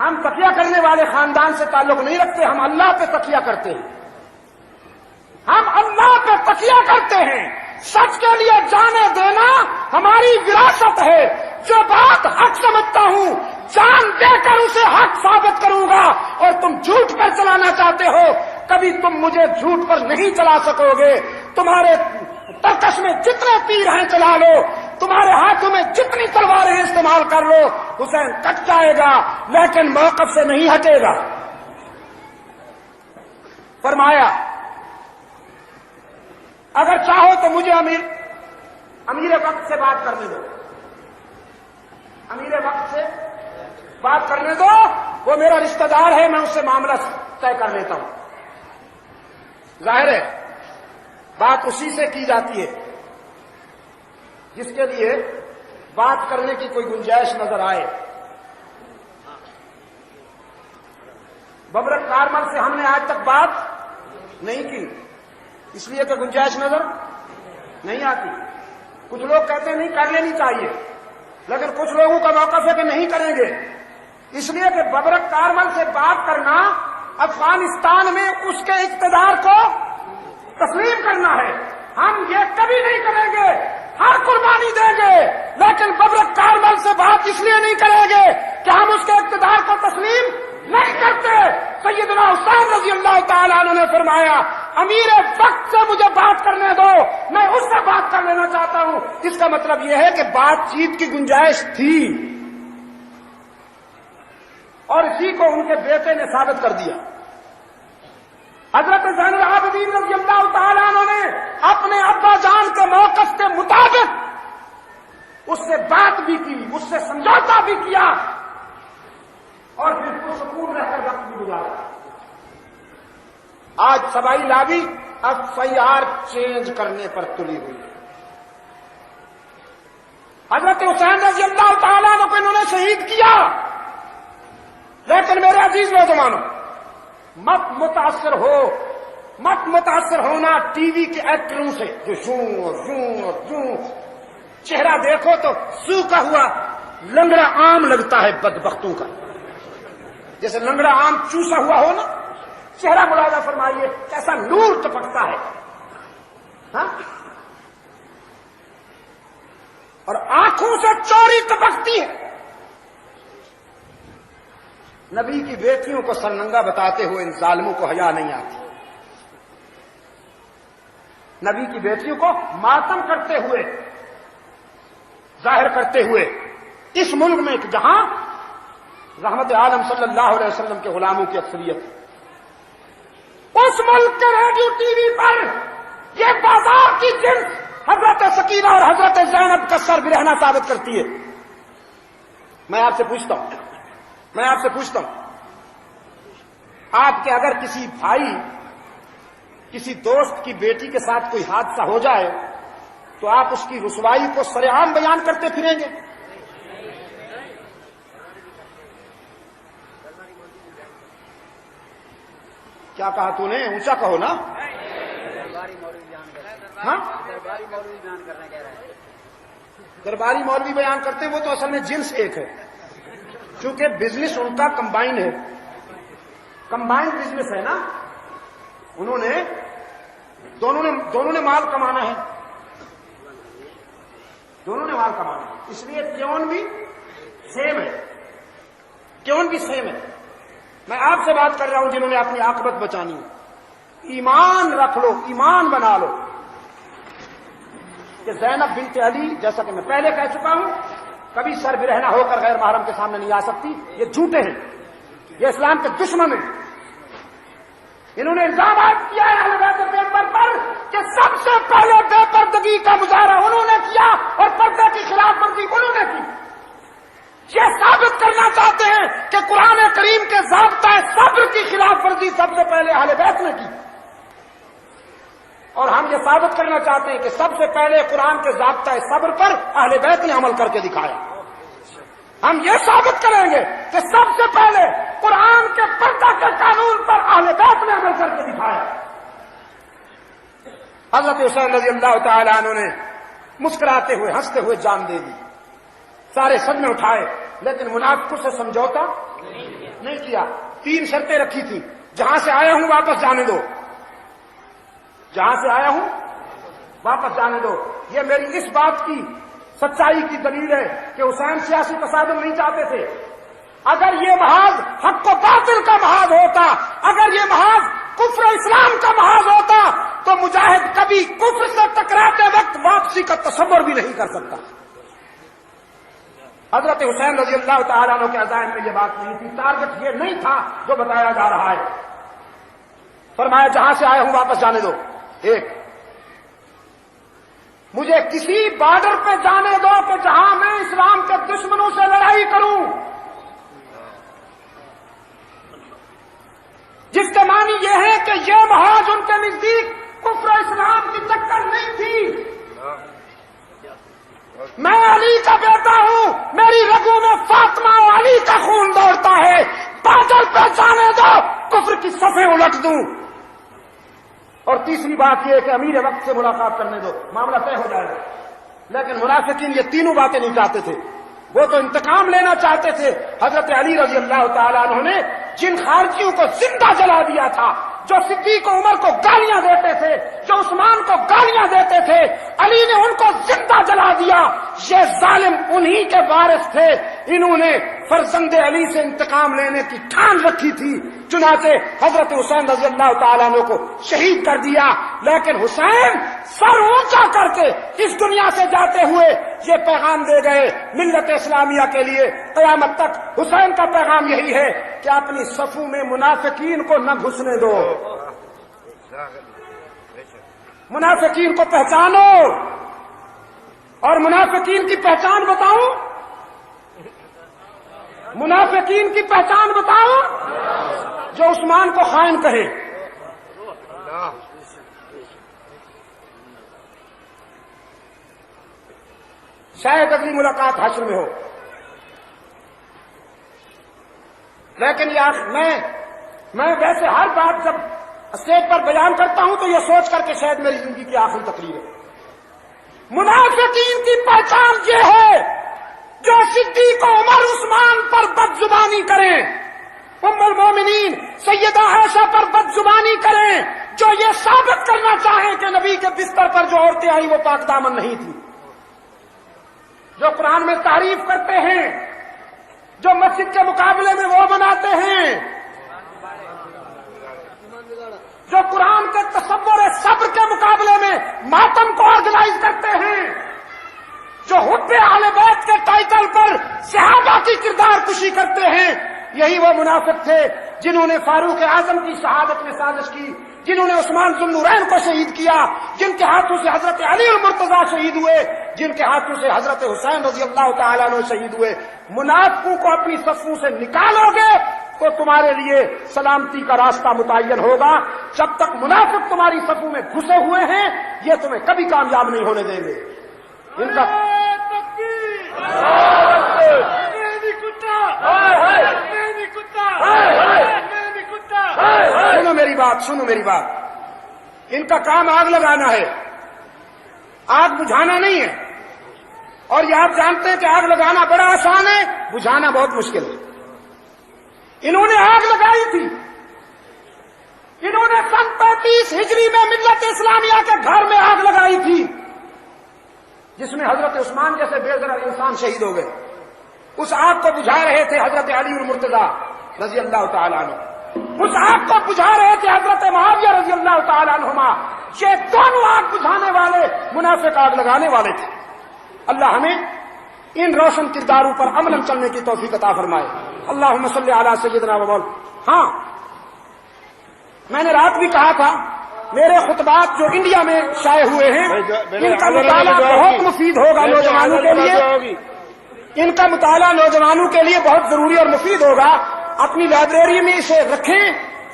ہم تکیہ کرنے والے خاندان سے تعلق نہیں رکھتے، ہم اللہ پہ تکیہ کرتے ہیں. تکیہ کرتے ہیں. سچ کے لیے جانے دینا ہماری وراثت ہے. جو بات حق سمجھتا ہوں جان دے کر اسے حق ثابت کروں گا. اور تم جھوٹ پر چلانا چاہتے ہو, کبھی تم مجھے جھوٹ پر نہیں چلا سکو گے. تمہارے ترکش میں جتنے تیر ہیں چلا لو, تمہارے ہاتھوں میں جتنی تلواریں استعمال کر لو, حسین کٹ جائے گا لیکن موقف سے نہیں ہٹے گا. فرمایا اگر چاہو تو مجھے امیر وقت سے بات کرنے دو. امیر وقت سے بات کرنے دو, وہ میرا رشتہ دار ہے, میں اس سے معاملہ طے کر لیتا ہوں. ظاہر ہے بات اسی سے کی جاتی ہے جس کے لیے بات کرنے کی کوئی گنجائش نظر آئے. ببرک کارمل سے ہم نے آج تک بات نہیں کی اس لیے کہ گنجائش نظر نہیں آتی. کچھ لوگ کہتے ہیں نہیں کر لینی چاہیے, لیکن کچھ لوگوں کا موقف ہے کہ نہیں کریں گے, اس لیے کہ ببرک کارمل سے بات کرنا افغانستان میں اس کے اقتدار کو تسلیم کرنا ہے. ہم یہ کبھی نہیں کریں گے, ہر قربانی دیں گے, لیکن ببرک کارمل سے بات اس لیے نہیں کریں گے کہ ہم اس کے اقتدار کو تسلیم نہیں کرتے. سیدنا حسین رضی اللہ تعالیٰ عنہ نے فرمایا امیر وقت سے مجھے بات کرنے دو, میں اس سے بات کر لینا چاہتا ہوں. اس کا مطلب یہ ہے کہ بات چیت کی گنجائش تھی اور اسی کو ان کے بیٹے نے ثابت کر دیا. حضرت زین العابدین رضی اللہ تعالیٰ عنہ نے اپنے ابا جان کے موقف کے مطابق اس سے بات بھی کی, اس سے سمجھوتا بھی کیا اور پھر پرسکون رہ کر وقت بھی گزارا. آج سبائی لابی اب FIR چینج کرنے پر تلی ہوئی ہے. حضرت حسین رضی اللہ تعالیٰ عنہ کو انہوں نے شہید کیا, لیکن میرے عزیز نوجوانوں مت متاثر ہونا ٹی وی کے ایکٹروں سے جو شوں چہرہ دیکھو تو سوکھا ہوا لنگڑا آم لگتا ہے بدبختوں کا, جیسے لنگڑا آم چوسا ہوا ہو نا. چہرہ ملاحظہ فرمائیے کیسا نور ٹپکتا ہے, ہاں, اور آنکھوں سے چوری ٹپکتی ہے. نبی کی بیٹیوں کو سرننگا بتاتے ہوئے ان ظالموں کو حیا نہیں آتی. نبی کی بیٹیوں کو ماتم کرتے ہوئے ظاہر کرتے ہوئے اس ملک میں جہاں رحمت عالم صلی اللہ علیہ وسلم کے غلاموں کی اکثریت ہے, اس ملک کے ریڈیو ٹی وی پر یہ بازار کی جنس حضرت سکینہ اور حضرت زینب کا سر برہنہ ثابت کرتی ہے. میں آپ سے پوچھتا ہوں آپ کے اگر کسی بھائی کسی دوست کی بیٹی کے ساتھ کوئی حادثہ ہو جائے تو آپ اس کی رسوائی کو سر عام بیان کرتے پھریں گے؟ کیا کہا تو نے؟ اونچا کہو نا. ہاں, درباری مولوی بیان کرتے ہیں, وہ تو اصل میں جنس ایک ہے, کیونکہ بزنس ان کا کمبائن ہے, کمبائنڈ بزنس ہے نا. انہوں نے دونوں نے مال کمانا ہے, اس لیے ٹیون بھی سیم ہے. میں آپ سے بات کر رہا ہوں جنہوں نے اپنی عاقبت بچانی ہے. ایمان رکھ لو, ایمان بنا لو کہ زینب بنت علی, جیسا کہ میں پہلے کہہ چکا ہوں, کبھی سر برہنہ ہو کر غیر محرم کے سامنے نہیں آ سکتی. یہ جھوٹے ہیں, یہ اسلام کے دشمن ہیں. انہوں نے الزام عائد کیا ہے اہل بیت پیغمبر پر کہ سب سے پہلے بے پردگی کا مظاہرہ انہوں نے کیا اور پردے کی خلاف ورزی انہوں نے کی. یہ ثابت کرنا چاہتے ہیں کہ قرآن کریم کے ضابطۂ صبر کی خلاف ورزی سب سے پہلے اہل بیت نے کی, اور ہم یہ ثابت کرنا چاہتے ہیں کہ سب سے پہلے قرآن کے ضابطۂ صبر پر اہل بیت نے عمل کر کے دکھایا. ہم یہ ثابت کریں گے کہ سب سے پہلے قرآن کے پردہ کے قانون پر اہل بیت نے عمل کر کے دکھایا. حضرت حسین رضی اللہ تعالی عنہ نے مسکراتے ہوئے ہنستے ہوئے جان دے دی, سارے صدمے اٹھائے, لیکن منافقوں سے سمجھوتا نہیں کیا. 3 شرطیں رکھی تھی, جہاں سے آیا ہوں واپس جانے دو, جہاں سے آیا ہوں واپس جانے دو. یہ میری اس بات کی سچائی کی دلیل ہے کہ حسین سیاسی تصادم نہیں چاہتے تھے. اگر یہ محاذ حق و باطل کا محاذ ہوتا، اگر یہ محاذ کفر اسلام کا محاذ ہوتا تو مجاہد کبھی کفر سے ٹکراتے وقت واپسی کا تصور بھی نہیں کر سکتا. حضرت حسین رضی اللہ تعالیٰ عنہ کے عزائم میں یہ بات نہیں تھی، ٹارگٹ یہ نہیں تھا جو بتایا جا رہا ہے. فرمایا جہاں سے آئے ہوں واپس جانے دو. ایک، مجھے کسی بارڈر پہ جانے دو کہ جہاں میں اسلام کے دشمنوں سے لڑائی کروں، جس کے معنی یہ ہے کہ یہ محاذ ان کے نزدیک کفر اسلام کی ٹکر نہیں تھی. میں علی کا بیٹا ہوں، میری رگوں میں فاطمہ و علی کا خون دوڑتا ہے. بارڈر پہ جانے دو، کفر کی صفیں الٹ دوں. اور تیسری بات یہ کہ امیر وقت سے ملاقات کرنے دو، معاملہ طے ہو جائے گا. لیکن منافقین یہ تینوں باتیں نہیں چاہتے تھے. وہ تو انتقام لینا چاہتے تھے. حضرت علی رضی اللہ تعالیٰ عنہ نے جن خارجیوں کو زندہ جلا دیا تھا، جو صدیق عمر کو گالیاں دیتے تھے، جو عثمان کو گالیاں دیتے تھے، علی نے ان کو زندہ جلا دیا. یہ ظالم انہی کے وارث تھے. انہوں نے فرزند علی سے انتقام لینے کی ٹھان رکھی تھی. چنانچہ حضرت حسین رضی اللہ تعالیٰ عنہ کو شہید کر دیا. لیکن حسین سر اونچا کر کے اس دنیا سے جاتے ہوئے یہ پیغام دے گئے ملت اسلامیہ کے لیے قیامت تک. حسین کا پیغام یہی ہے کہ اپنی صفوں میں منافقین کو نہ گھسنے دو. منافقین کو پہچانو. اور منافقین کی پہچان بتاؤں؟ منافقین کی پہچان بتاؤں؟ جو عثمان کو خائن کہے، شاید اگلی ملاقات حشر میں ہو. لیکن یار میں ویسے ہر بات جب اسٹیج پر بیان کرتا ہوں تو یہ سوچ کر کے شاید میری زندگی کی آخری تقریر ہے. منافقین کی پہچان یہ ہے جو صدیق عمر عثمان پر بد زبانی کریں، ام المومنین سیدہ عائشہ پر بد زبانی کریں، جو یہ ثابت کرنا چاہیں کہ نبی کے بستر پر جو عورتیں آئیں وہ پاک دامن نہیں تھی، جو قرآن میں تعریف کرتے ہیں، جو مسجد کے مقابلے میں وہ مناتے ہیں، جو قرآن کے تصور صبر کے مقابلے میں ماتم کو آرگنائز کرتے ہیں، جو حب اہل بیت کے ٹائٹل پر صحابہ کی کردار کشی کرتے ہیں. یہی وہ منافق تھے جنہوں نے فاروق اعظم کی شہادت میں سازش کی، جنہوں نے عثمان ذو النورین کو شہید کیا، جن کے ہاتھوں سے حضرت علی المرتضیٰ شہید ہوئے، جن کے ہاتھوں سے حضرت حسین رضی اللہ تعالیٰ عنہ شہید ہوئے. منافقوں کو اپنی صفوں سے نکالو گے تو تمہارے لیے سلامتی کا راستہ متعین ہوگا. جب تک منافق تمہاری صفوں میں گھسے ہوئے ہیں یہ تمہیں کبھی کامیاب نہیں ہونے دیں گے. ان کا سنو میری بات. ان کا کام آگ لگانا ہے، آگ بجھانا نہیں ہے. اور یہ آپ جانتے ہیں کہ آگ لگانا بڑا آسان ہے، بجھانا بہت مشکل ہے. انہوں نے آگ لگائی تھی. انہوں نے سن 35 ہجری میں ملت اسلامیہ کے گھر میں آگ لگائی تھی جس میں حضرت عثمان جیسے بے ضرر انسان شہید ہو گئے. اس آگ کو بجھا رہے تھے حضرت علی المرتضیٰ رضی اللہ تعالیٰ عنہ. اس آگ کو بجھا رہے تھے حضرت معاویہ رضی اللہ تعالیٰ عنہما. یہ دونوں آگ بجھانے والے منافق آگ لگانے والے تھے. اللہ ہمیں ان روشن کرداروں پر عملاً چلنے کی توفیق عطا فرمائے. اللہم صلی علی سیدنا و مولانا. ہاں، میں نے رات بھی کہا تھا میرے خطبات جو انڈیا میں شائع ہوئے ہیں ان کا مطالعہ بہت مفید ہوگا نوجوانوں کے لیے. ان کا مطالعہ نوجوانوں کے لیے بہت ضروری اور مفید ہوگا. اپنی لائبریری میں اسے رکھیں،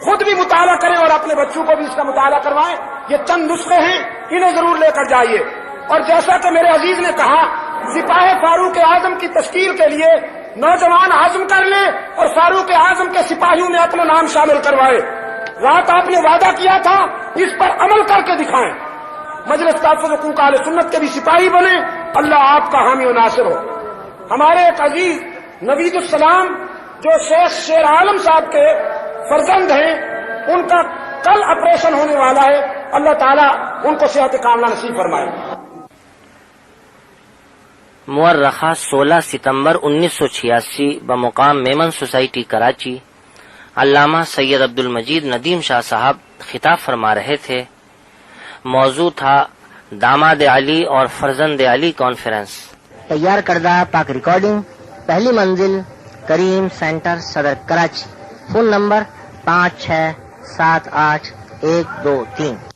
خود بھی مطالعہ کریں اور اپنے بچوں کو بھی اس کا مطالعہ کروائیں. یہ چند نسخے ہیں، انہیں ضرور لے کر جائیے. اور جیسا کہ میرے عزیز نے کہا، سپاہ فاروق اعظم کی تشکیل کے لیے نوجوان عزم کر لیں اور فاروق اعظم کے سپاہیوں میں اپنا نام شامل کروائے. رات آپ نے وعدہ کیا تھا، اس پر عمل کر کے دکھائیں. مجلس تحفظ حقوق اہل سنت کے بھی سپاہی بنے. اللہ آپ کا حامی و ناصر ہو. ہمارے ایک عزیز نوید السلام جو شیخ شیر عالم صاحب کے فرزند ہیں، ان کا کل آپریشن ہونے والا ہے. اللہ تعالیٰ ان کو صحت کاملہ نصیب فرمائے. مورخہ 16 ستمبر 1986 بمقام میمن سوسائٹی کراچی علامہ سید عبد المجید ندیم شاہ صاحب خطاب فرما رہے تھے. موضوع تھا داماد علی اور فرزند علی کانفرنس. تیار کردہ پاک ریکارڈنگ، پہلی منزل کریم سینٹر صدر کراچی. Phone number 5678 123.